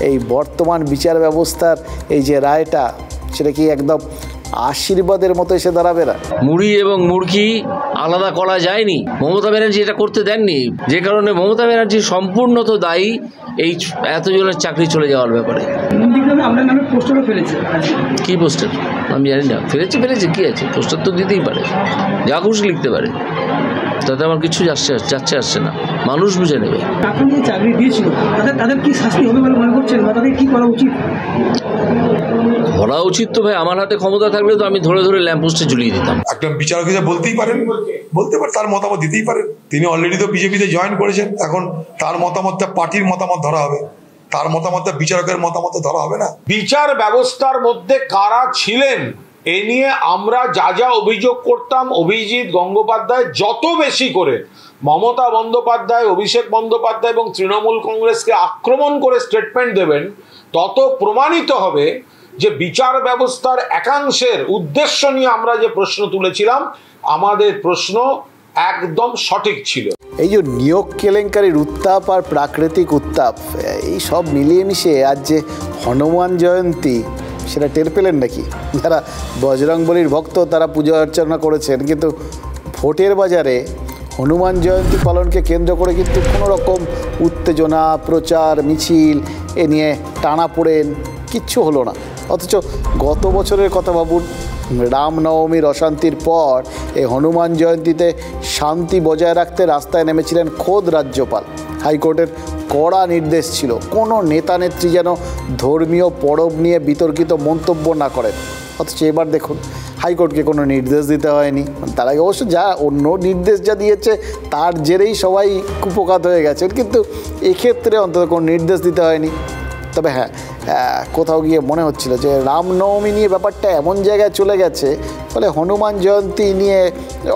এই বর্তমান বিচার ব্যবস্থার এই যে রায়টা, সেটা কি একদম আশীর্বাদের মতো এসে দাঁড়াবে না? মুড়ি এবং মুরগি আলাদা করা যায়নি, মমতা ব্যানার্জি এটা করতে দেননি, যে কারণে মমতা ব্যানার্জি সম্পূর্ণ তো দায়ী এই এতজনের চাকরি চলে যাওয়ার ব্যাপারে। কি পোস্টার আমি জানি না, ফেলেছে কি আছে, পোস্টার তো দিতেই পারে, যা খুশি লিখতে পারে, তাতে আমার কিছু যাচ্ছে আসছে না, মানুষ বুঝে নেবে। এখন যে চাকরি দিয়েছিল তাদের কি শাস্তি হবে বলে মনে করছেন, বা তাদের কি করা উচিত? করা উচিত তো ভাই, আমার হাতে ক্ষমতা থাকলে তো আমি ধরে ধরে ল্যাম্পপোস্টে ঝুলিয়ে দিতাম। একজন বিচারক হিসেবে বলতে পারেন, তার মতামত দিতেই পারেন। তিনি অলরেডি তো বিজেপিতে জয়েন করেছেন, এখন তার মতামতটা পার্টির মতামত ধরা হবে, তার মতামতটা বিচারকের মতামত ধরা হবে না। বিচার ব্যবস্থার মধ্যে কারা ছিলেন এ নিয়ে আমরা যা যা অভিযোগ করতাম, অভিজিৎ গঙ্গোপাধ্যায় যত বেশি করে মমতা বন্দ্যোপাধ্যায়, অভিষেক বন্দ্যোপাধ্যায় এবং তৃণমূল কংগ্রেসকে আক্রমণ করে স্টেটমেন্ট দেবেন, তত প্রমাণিত হবে যে বিচার ব্যবস্থার একাংশের উদ্দেশ্য নিয়ে আমরা যে প্রশ্ন তুলেছিলাম, আমাদের প্রশ্ন একদম সঠিক ছিল। এই যে নিয়োগ কেলেঙ্কারির উত্তাপ আর প্রাকৃতিক উত্তাপ, এই সব মিলিয়ে মিশে আজ যে হনুমান জয়ন্তী, সেটা টের পেলেন নাকি? যারা বজরংবলীর ভক্ত তারা পূজা অর্চনা করেছেন, কিন্তু ভোটের বাজারে হনুমান জয়ন্তী পালনকে কেন্দ্র করে কিন্তু কোনো রকম উত্তেজনা, প্রচার, মিছিল এ নিয়ে টানাপোড়েন কিচ্ছু হলো না। অথচ গত বছরের কথা ভাবুন, রামনবমীর অশান্তির পর এই হনুমান জয়ন্তীতে শান্তি বজায় রাখতে রাস্তায় নেমেছিলেন খোদ রাজ্যপাল। হাইকোর্টের কড়া নির্দেশ ছিল কোনো নেতা নেত্রী যেন ধর্মীয় পরব নিয়ে বিতর্কিত মন্তব্য না করেন। অথচ এবার দেখুন, হাইকোর্টকে কোনো নির্দেশ দিতে হয়নি। তার আগে অবশ্য যা অন্য নির্দেশ যা দিয়েছে তার জেরেই সবাই কুপকাত হয়ে গেছেন, কিন্তু এক্ষেত্রে অন্তত কোনো নির্দেশ দিতে হয়নি। তবে হ্যাঁ, কোথাও গিয়ে মনে হচ্ছিল যে রামনবমী নিয়ে ব্যাপারটা এমন জায়গায় চলে গেছে, ফলে হনুমান জয়ন্তী নিয়ে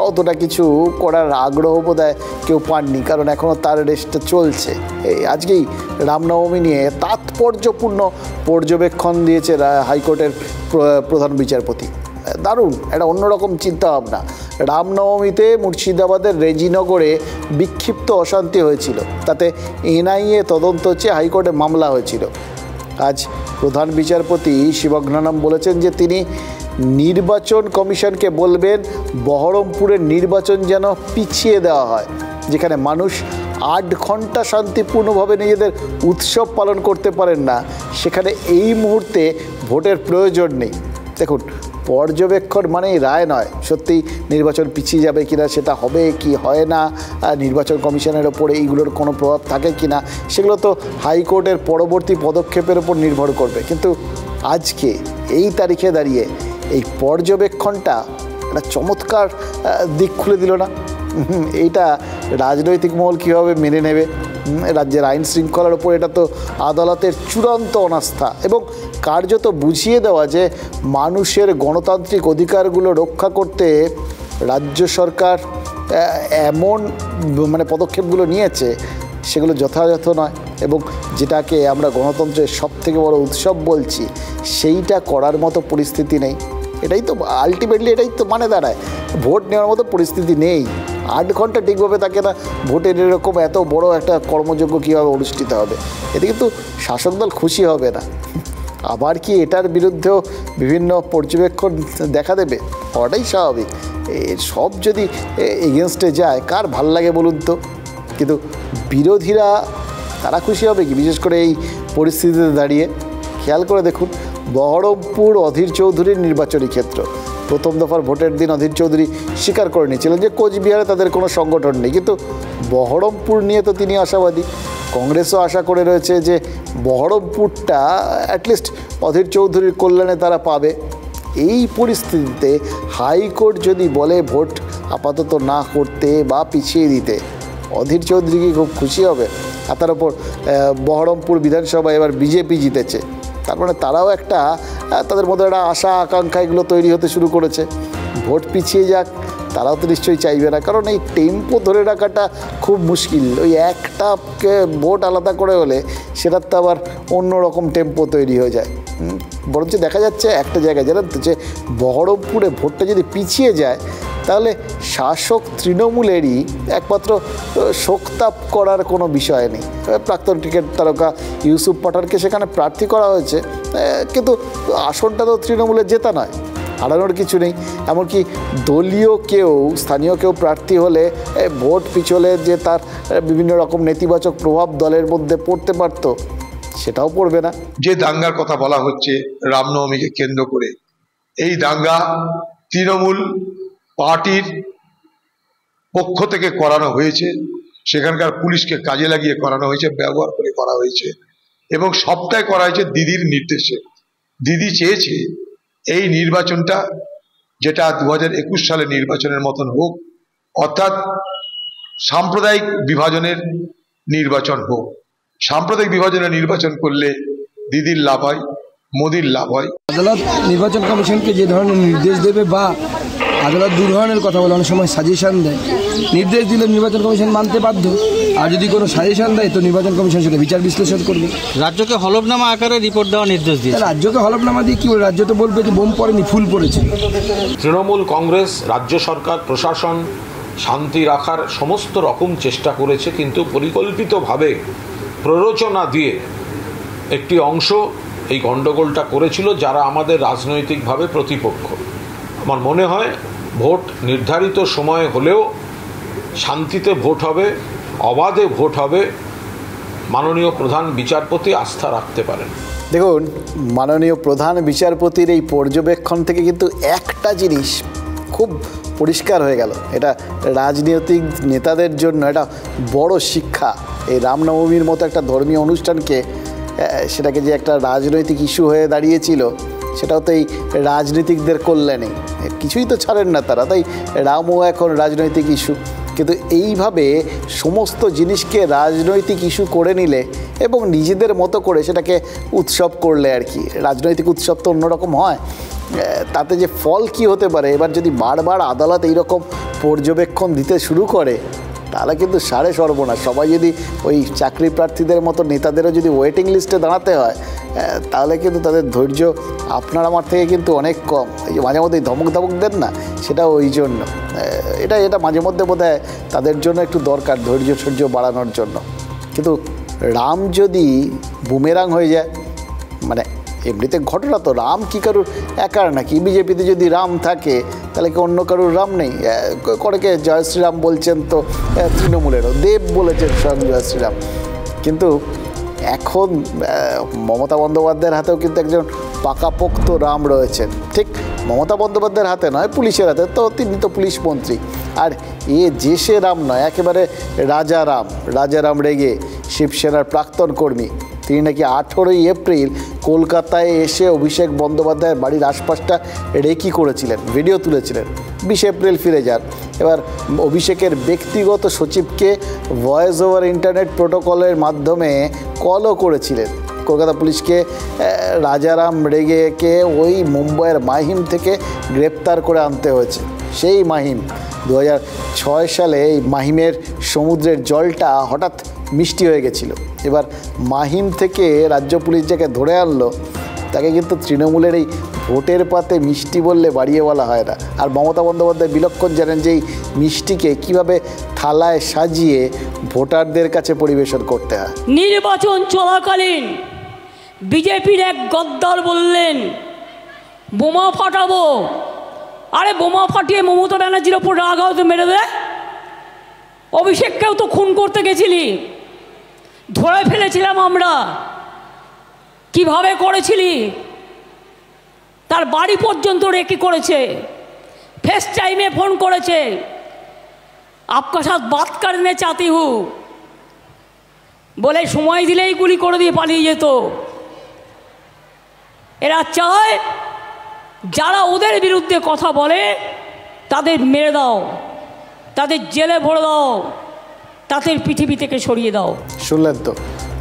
অতটা কিছু করার আগ্রহ বোধহয় কেউ পাননি, কারণ এখনও তার রেসটা চলছে। এই আজকেই রামনবমী নিয়ে তাৎপর্যপূর্ণ পর্যবেক্ষণ দিয়েছে হাইকোর্টের প্রধান বিচারপতি। দারুণ একটা অন্যরকম চিন্তাভাবনা। রামনবমীতে মুর্শিদাবাদের রেজিনগরে বিক্ষিপ্ত অশান্তি হয়েছিল, তাতে এনআইএ তদন্ত চেয়ে হাইকোর্টে মামলা হয়েছিল। আজ প্রধান বিচারপতি শিবজ্ঞানম বলেছেন যে তিনি নির্বাচন কমিশনকে বলবেন বহরমপুরের নির্বাচন যেন পিছিয়ে দেওয়া হয়, যেখানে মানুষ 8 ঘন্টা শান্তিপূর্ণভাবে নিজেদের উৎসব পালন করতে পারেন না, সেখানে এই মুহূর্তে ভোটের প্রয়োজন নেই। দেখুন, পর্যবেক্ষণ মানেই রায় নয়। সত্যি নির্বাচন পিছিয়ে যাবে কিনা, সেটা হবে কি হয় না, নির্বাচন কমিশনের ওপরে এইগুলোর কোনো প্রভাব থাকে কি না, সেগুলো তো হাইকোর্টের পরবর্তী পদক্ষেপের ওপর নির্ভর করবে। কিন্তু আজকে এই তারিখে দাঁড়িয়ে এই পর্যবেক্ষণটা একটা চমৎকার দিক খুলে দিল না? এইটা রাজনৈতিক মহল কীভাবে মেনে নেবে? রাজ্যের আইন শৃঙ্খলার ওপর এটা তো আদালতের চূড়ান্ত অনাস্থা, এবং কার্যত বুঝিয়ে দেওয়া যে মানুষের গণতান্ত্রিক অধিকারগুলো রক্ষা করতে রাজ্য সরকার এমন পদক্ষেপগুলো নিয়েছে সেগুলো যথাযথ নয়, এবং যেটাকে আমরা গণতন্ত্রের সবথেকে বড় উৎসব বলছি সেইটা করার মতো পরিস্থিতি নেই। এটাই তো আলটিমেটলি এটাই তো দাঁড়ায়, ভোট নেওয়ার মতো পরিস্থিতি নেই। 8 ঘন্টা ঠিকভাবে থাকে না, ভোটের এরকম এত বড় একটা কর্মযজ্ঞ কীভাবে অনুষ্ঠিত হবে? এতে কিন্তু শাসক দল খুশি হবে না। আবার কি এটার বিরুদ্ধেও বিভিন্ন পর্যবেক্ষণ দেখা দেবে? হওয়াটাই স্বাভাবিক। সব যদি এগেনস্টে যায় কার ভাল লাগে বলুন তো? কিন্তু বিরোধীরা তারা খুশি হবে কি, বিশেষ করে এই পরিস্থিতিতে দাঁড়িয়ে? খেয়াল করে দেখুন, বহরমপুর অধীর চৌধুরীর নির্বাচনী ক্ষেত্র। প্রথম দফার ভোটের দিন অধীর চৌধুরী স্বীকার করে নিয়েছিলেন যে কোচবিহারে তাদের কোনো সংগঠন নেই, কিন্তু বহরমপুর নিয়ে তো তিনি আশাবাদী। কংগ্রেসও আশা করে রয়েছে যে বহরমপুরটা অ্যাটলিস্ট অধীর চৌধুরীর কল্যাণে তারা পাবে। এই পরিস্থিতিতে হাইকোর্ট যদি বলে ভোট আপাতত না করতে বা পিছিয়ে দিতে, অধীর চৌধুরী কি খুব খুশি হবে? আর তার উপর বহরমপুর বিধানসভায় এবার বিজেপি জিতেছে, তার মানে তারাও একটা তাদের মধ্যে একটা আশা আকাঙ্ক্ষা এগুলো তৈরি হতে শুরু করেছে। ভোট পিছিয়ে যাক তারাও তো নিশ্চয়ই চাইবে না, কারণ এই টেম্পো ধরে রাখাটা খুব মুশকিল। ওই একটা ভোট আলাদা করে হলে সেটার তো আবার অন্যরকম টেম্পো তৈরি হয়ে যায়। বরঞ্চ দেখা যাচ্ছে একটা জায়গায় জানেন তো, যে বহরমপুরে ভোটটা যদি পিছিয়ে যায় তাহলে শাসক তৃণমূলেরই একমাত্র শোকতাপ করার কোনো বিষয় নেই। প্রাক্তন ক্রিকেট তারকা ইউসুফ পাঠানকে সেখানে প্রার্থী করা হয়েছে, কিন্তু আসনটা তো তৃণমূলের জেতা নয়, হারানোর কিছু নেই। এমনকি দলীয় কেউ, স্থানীয় কেউ প্রার্থী হলে ভোট পিছলে যে তার বিভিন্ন রকম নেতিবাচক প্রভাব দলের মধ্যে পড়তে পারত, সেটাও পড়বে না। যে দাঙ্গার কথা বলা হচ্ছে রামনবমীকে কেন্দ্র করে, এই দাঙ্গা তৃণমূল পার্টির পক্ষ থেকে করানো হয়েছে, সেখানকার পুলিশকে কাজে লাগিয়ে করানো হয়েছে, ব্যবহার করে করা হয়েছে এবং সবটাই করা হয়েছে দিদির নির্দেশে। দিদি চেয়েছে এই নির্বাচনটা যেটা 2021 সালে নির্বাচনের মতন হোক, অর্থাৎ সাম্প্রদায়িক বিভাজনের নির্বাচন হোক। সাম্প্রদায়িক বিভাজনের নির্বাচন করলে দিদির লাভ হয়, মোদির লাভ হয়। আদালত নির্বাচন কমিশনকে যে ধরনের নির্দেশ দেবে বা আদালত দু ধরনের কথা বলে, অনেক সময় সাজেশন দেয়, নির্দেশ দিলে নির্বাচন কমিশন মানতে বাধ্য, আর যদি কোনো সাজেশন দেয় তো নির্বাচন কমিশন সেটা বিচার বিশ্লেষণ করবে। রাজ্যকে হলফনামা আকারে রিপোর্ট দেওয়ার নির্দেশ দিয়ে, রাজ্যকে হলফনামা দিয়ে কি বলে? রাজ্য তো বলবে যে বোম পড়েনি, ফুল পড়েছে। তৃণমূল কংগ্রেস, রাজ্য সরকার, প্রশাসন শান্তি রাখার সমস্ত রকম চেষ্টা করেছে, কিন্তু পরিকল্পিতভাবে প্ররোচনা দিয়ে একটি অংশ এই গণ্ডগোলটা করেছিল যারা আমাদের রাজনৈতিকভাবে প্রতিপক্ষ। আমার মনে হয় ভোট নির্ধারিত সময়ে হলেও শান্তিতে ভোট হবে, অবাধে ভোট হবে, মাননীয় প্রধান বিচারপতি আস্থা রাখতে পারেন। দেখুন, মাননীয় প্রধান বিচারপতির এই পর্যবেক্ষণ থেকে কিন্তু একটা জিনিস খুব পরিষ্কার হয়ে গেল, এটা রাজনৈতিক নেতাদের জন্য এটা বড় শিক্ষা। এই রামনবমীর মতো একটা ধর্মীয় অনুষ্ঠানকে সেটাকে যে একটা রাজনৈতিক ইস্যু হয়ে দাঁড়িয়েছিল, সেটাও তো এই রাজনীতিকদের কল্যাণে, কিছুই তো ছাড়েন না তারা। তাই রামও এখন রাজনৈতিক ইস্যু, কিন্তু এইভাবে সমস্ত জিনিসকে রাজনৈতিক ইস্যু করে নিলে এবং নিজেদের মতো করে সেটাকে উৎসব করলে আর কি, রাজনৈতিক উৎসব তো অন্যরকম হয়, তাতে যে ফল কি হতে পারে। এবার যদি বারবার আদালত এইরকম পর্যবেক্ষণ দিতে শুরু করে তাহলে কিন্তু সাড়ে সর্বনাশ। সবাই যদি ওই চাকরি প্রার্থীদের মতো নেতাদেরও যদি ওয়েটিং লিস্টে দাঁড়াতে হয়, তাহলে কিন্তু তাদের ধৈর্য আপনার আমার থেকে কিন্তু অনেক কম। এই যে মাঝে মধ্যে ধমক দেন না, সেটা ওই জন্য, এটা মাঝে মধ্যে বোধহয় তাদের জন্য একটু দরকার, ধৈর্য বাড়ানোর জন্য। কিন্তু রাম যদি বুমেরাং হয়ে যায়, মানে এমনিতে ঘটনা তো, রাম কি কারুর একার নাকি? বিজেপিতে যদি রাম থাকে তাহলে কি অন্য কারুর রাম নেই? করেকে জয় শ্রীরাম বলছেন তো তৃণমূলেরও, দেব বলেছেন স্বয়ং জয় শ্রীরাম। কিন্তু এখন মমতা বন্দ্যোপাধ্যায়ের হাতেও কিন্তু একজন পাকাপোক্ত রাম রয়েছেন, ঠিক মমতা বন্দ্যোপাধ্যায়ের হাতে নয়, পুলিশের হাতে, তো তিনি তো পুলিশ মন্ত্রী। আর যে সে রাম নয়, একেবারে রাজারাম রেগে, শিবসেনার প্রাক্তন কর্মী। তিনি নাকি 18ই এপ্রিল কলকাতায় এসে অভিষেক বন্দ্যোপাধ্যায়ের বাড়ির আশপাশটা রেকি করেছিলেন, ভিডিও তুলেছিলেন। 20 এপ্রিল ফিরে যান। এবার অভিষেকের ব্যক্তিগত সচিবকে ভয়েস ওভার ইন্টারনেট প্রোটোকলের মাধ্যমে কলও করেছিলেন। কলকাতা পুলিশকে রাজারাম রেগেকে ওই মুম্বাইয়ের মাহিম থেকে গ্রেপ্তার করে আনতে হয়েছে। সেই মাহিম 2006 সালে এই মাহিমের সমুদ্রের জলটা হঠাৎ মিষ্টি হয়ে গেছিল। এবার মাহিম থেকে রাজ্য পুলিশ যাকে ধরে আনলো, তাকে কিন্তু তৃণমূলের এই ভোটের পাতে মিষ্টি বললে বাড়িয়ে বলা হয় না। আর মমতা বন্দ্যোপাধ্যায় বিলক্ষণ জানেন যে এই মিষ্টিকে কীভাবে থালায় সাজিয়ে ভোটারদের কাছে পরিবেশন করতে হয়। নির্বাচন চলাকালীন বিজেপির এক গদ্দার বললেন বোমা ফাটাবো। আরে বোমা ফাটিয়ে মমতা ব্যানার্জির ওপর রাগ হয়তো মেরে দেয়। অভিষেককেও তো খুন করতে গেছিলি, ধরে ফেলেছিলাম আমরা। কিভাবে করেছিলি? তার বাড়ি পর্যন্ত রেকি করেছে, ফেস টাইমে ফোন করেছে, আপকা সাথ বাত করনে চাতি হু বলে সময় দিলেই গুলি করে দিয়ে পালিয়ে যেত। এরা চায় যারা ওদের বিরুদ্ধে কথা বলে তাদের মেরে দাও, তাদের জেলে ভরে দাও, তাদের পৃথিবী থেকে সরিয়ে দাও। শুনলেন তো,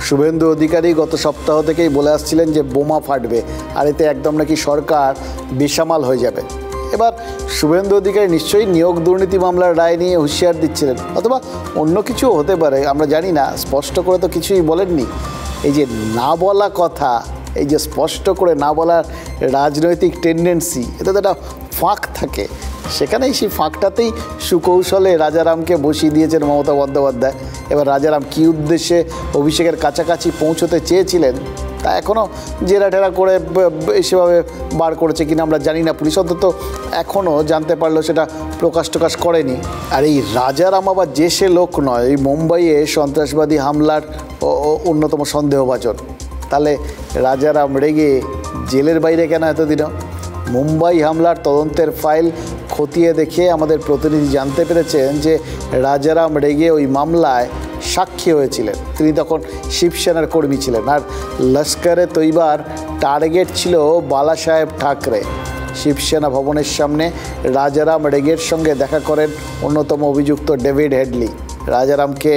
শুভেন্দু অধিকারী গত সপ্তাহ থেকেই বলে আসছিলেন যে বোমা ফাটবে, আর এতে একদম নাকি সরকার বেসামাল হয়ে যাবে। এবার শুভেন্দু অধিকারী নিশ্চয়ই নিয়োগ দুর্নীতি মামলার রায় নিয়ে হুঁশিয়ার দিচ্ছিলেন, অথবা অন্য কিছুও হতে পারে, আমরা জানি না। স্পষ্ট করে তো কিছুই বলেননি। এই যে না বলা কথা, এই যে স্পষ্ট করে না বলার রাজনৈতিক টেন্ডেন্সি, এতে তো একটা ফাঁক থাকে। সেখানেই সেই ফাঁকটাতেই সুকৌশলে রাজারামকে বসিয়ে দিয়েছেন মমতা বন্দ্যোপাধ্যায়। এবার রাজারাম কী উদ্দেশ্যে অভিষেকের কাছাকাছি পৌঁছতে চেয়েছিলেন তা এখনও জেরা করে সেভাবে বার করেছে কিনা আমরা জানি না। পুলিশ অন্তত এখনও জানতে পারলো সেটা প্রকাশ করেনি। আর এই রাজারাম আবার যে সে লোক নয়, এই মুম্বাইয়ে সন্ত্রাসবাদী হামলার অন্যতম সন্দেহভাজন। তাহলে রাজারাম রেগে জেলের বাইরে কেন এতদিনও? মুম্বাই হামলার তদন্তের ফাইল খতিয়ে দেখে আমাদের প্রতিনিধি জানতে পেরেছেন যে রাজারাম রেগে ওই মামলায় সাক্ষী হয়েছিলেন। তিনি তখন শিবসেনার কর্মী ছিলেন, আর লস্করে তৈবার টার্গেট ছিল বালাসাহেব ঠাকরে। শিবসেনা ভবনের সামনে রাজারাম রেগের সঙ্গে দেখা করেন অন্যতম অভিযুক্ত ডেভিড হেডলি। রাজারামকে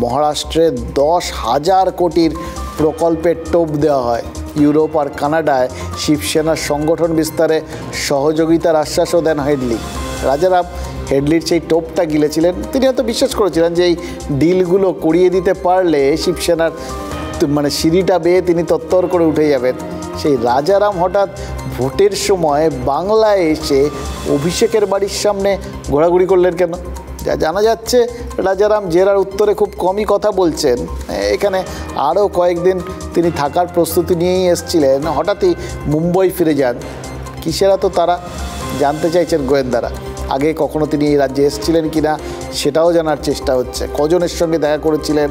মহারাষ্ট্রে 10,000 কোটির প্রকল্পের টোপ দেওয়া হয়। ইউরোপ আর কানাডায় শিবসেনার সংগঠন বিস্তারে সহযোগিতার আশ্বাসও দেন হেডলি। রাজারাম হেডলির সেই টোপটা গিলেছিলেন। তিনি হয়তো বিশ্বাস করেছিলেন যে এই ডিলগুলো করিয়ে দিতে পারলে শিবসেনার সিঁড়িটা বেয়ে তিনি তত্তর করে উঠে যাবেন। সেই রাজারাম হঠাৎ ভোটের সময় বাংলায় এসে অভিষেকের বাড়ির সামনে ঘোরাঘুরি করলেন কেন? যা জানা যাচ্ছে, রাজারাম জেরার উত্তরে খুব কমই কথা বলছেন। এখানে আরও কয়েকদিন তিনি থাকার প্রস্তুতি নিয়েই এসেছিলেন। হঠাৎই মুম্বই ফিরে যান। কিসেরা তো তারা জানতে চাইছেন গোয়েন্দারা। আগে কখনো তিনি এই রাজ্যে এসেছিলেন কি না সেটাও জানার চেষ্টা হচ্ছে। কজনের সঙ্গে দেখা করেছিলেন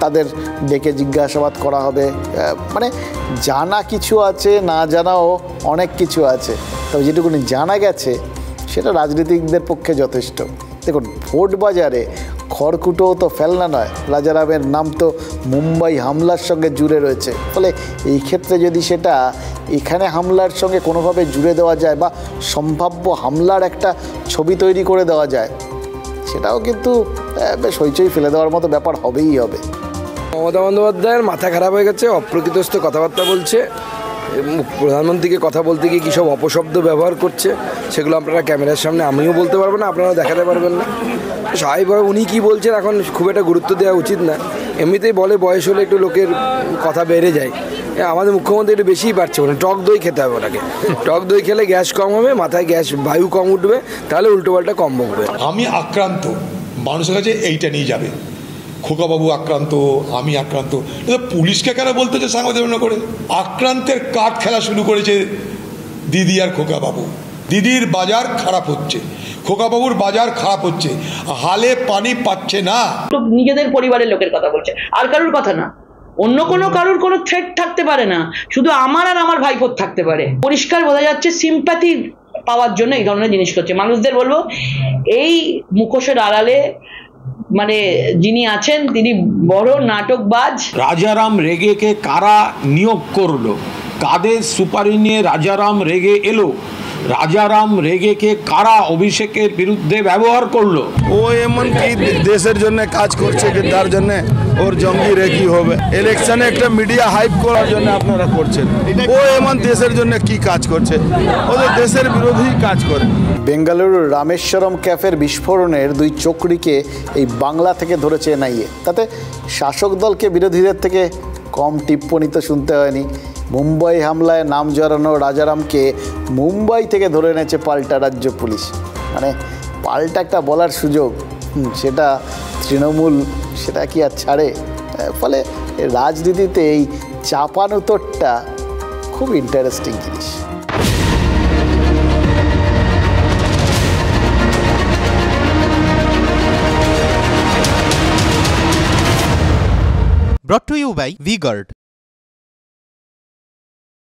তাদের ডেকে জিজ্ঞাসাবাদ করা হবে। জানা কিছু আছে, না জানাও অনেক কিছু আছে। তবে যেটুকুনি জানা গেছে সেটা রাজনীতিকদের পক্ষে যথেষ্ট। দেখুন, ভোট বাজারে খড়কুটো তো ফেলনা নয়। রাজারামের নাম তো মুম্বাই হামলার সঙ্গে জুড়ে রয়েছে। ফলে এই ক্ষেত্রে যদি সেটা এখানে হামলার সঙ্গে কোনোভাবে জুড়ে দেওয়া যায় বা সম্ভাব্য হামলার একটা ছবি তৈরি করে দেওয়া যায়, সেটাও কিন্তু বেশ হইচই ফেলে দেওয়ার মতো ব্যাপার হবেই হবে। মমতা বন্দ্যোপাধ্যায়ের মাথা খারাপ হয়ে গেছে, অপ্রকৃতস্থ কথাবার্তা বলছে। প্রধানমন্ত্রীকে কথা বলতে গিয়ে কী সব অপশব্দ ব্যবহার করছে, সেগুলো আপনারা ক্যামেরার সামনে আমিও বলতে পারবো না, আপনারাও দেখাতে পারবেন না। স্বাভাবিকভাবে উনি কী বলছেন এখন খুব একটা গুরুত্ব দেওয়া উচিত না। এমনিতেই বলে বয়স হলে একটু লোকের কথা বেড়ে যায়। আমাদের মুখ্যমন্ত্রী একটু বেশিই পারছে, টক দই খেতে হবে ওনাকে। টক দই খেলে গ্যাস কম হবে, মাথায় বায়ু কম উঠবে, তাহলে উল্টোপাল্টা কম বকবে। আমি আক্রান্ত, মানুষের কাছে এইটা নিয়ে যাবে, খোকাবাবু আক্রান্ত, আমি আক্রান্ত। পুলিশকে কেন বলতেছে সাংবাদিক করে? আক্রান্তের কাঠ খেলা শুরু করেছে দিদি আর খোকাবাবু। দিদির বাজার খারাপ হচ্ছে, খোকাবাবুর বাজার খারাপ হচ্ছে, হালে পানি পাচ্ছে না। নিজেদের পরিবারের লোকের কথা বলছে, আর কারোর কথা না। অন্য কারোর কোনো থ্রেট থাকতে পারে না, শুধু আমার আর আমার ভাইপোর থাকতে পারে। পরিষ্কার বোঝা যাচ্ছে সিম্প্যাথি পাওয়ার জন্য এই ধরনের জিনিস করছে। মানুষদের বলবো, এই মুখোশের আড়ালে যিনি আছেন তিনি বড় নাটকবাজ। রাজারাম রেগেকে কারা নিয়োগ করলো? কাদের সুপারি নিয়ে রাজারাম রেগে এলো? রাজারাম রেগেকে কারা অভিষেকের বিরুদ্ধে ব্যবহার করলো? ও এমন কি দেশের জন্য কাজ করছে যে তার জন্য ওর জঙ্গি রেকি হবে? ইলেকশনে একটা মিডিয়া হাইপ করার জন্য আপনারা করছেন। ও এমন দেশের জন্য কি কাজ করছে? ও তো দেশের বিরোধী কাজ করে। বেঙ্গালুরুর রামেশ্বরম ক্যাফের বিস্ফোরণের 2 চক্রীকে এই বাংলা থেকে ধরেছে এনআইএ। তাতে শাসক দলকে বিরোধীদের থেকে কম টিপ্পণী তো শুনতে হয়নি। মুম্বাই হামলায় নাম জড়ানো রাজারামকে মুম্বাই থেকে ধরে এনেছে পাল্টা রাজ্য পুলিশ। পাল্টা একটা বলার সুযোগ, সেটা তৃণমূল সেটা কি আর ছাড়ে? ফলে রাজনীতিতে এই চাপানুতরটা খুব ইন্টারেস্টিং জিনিস। Brought to you by V-Guard.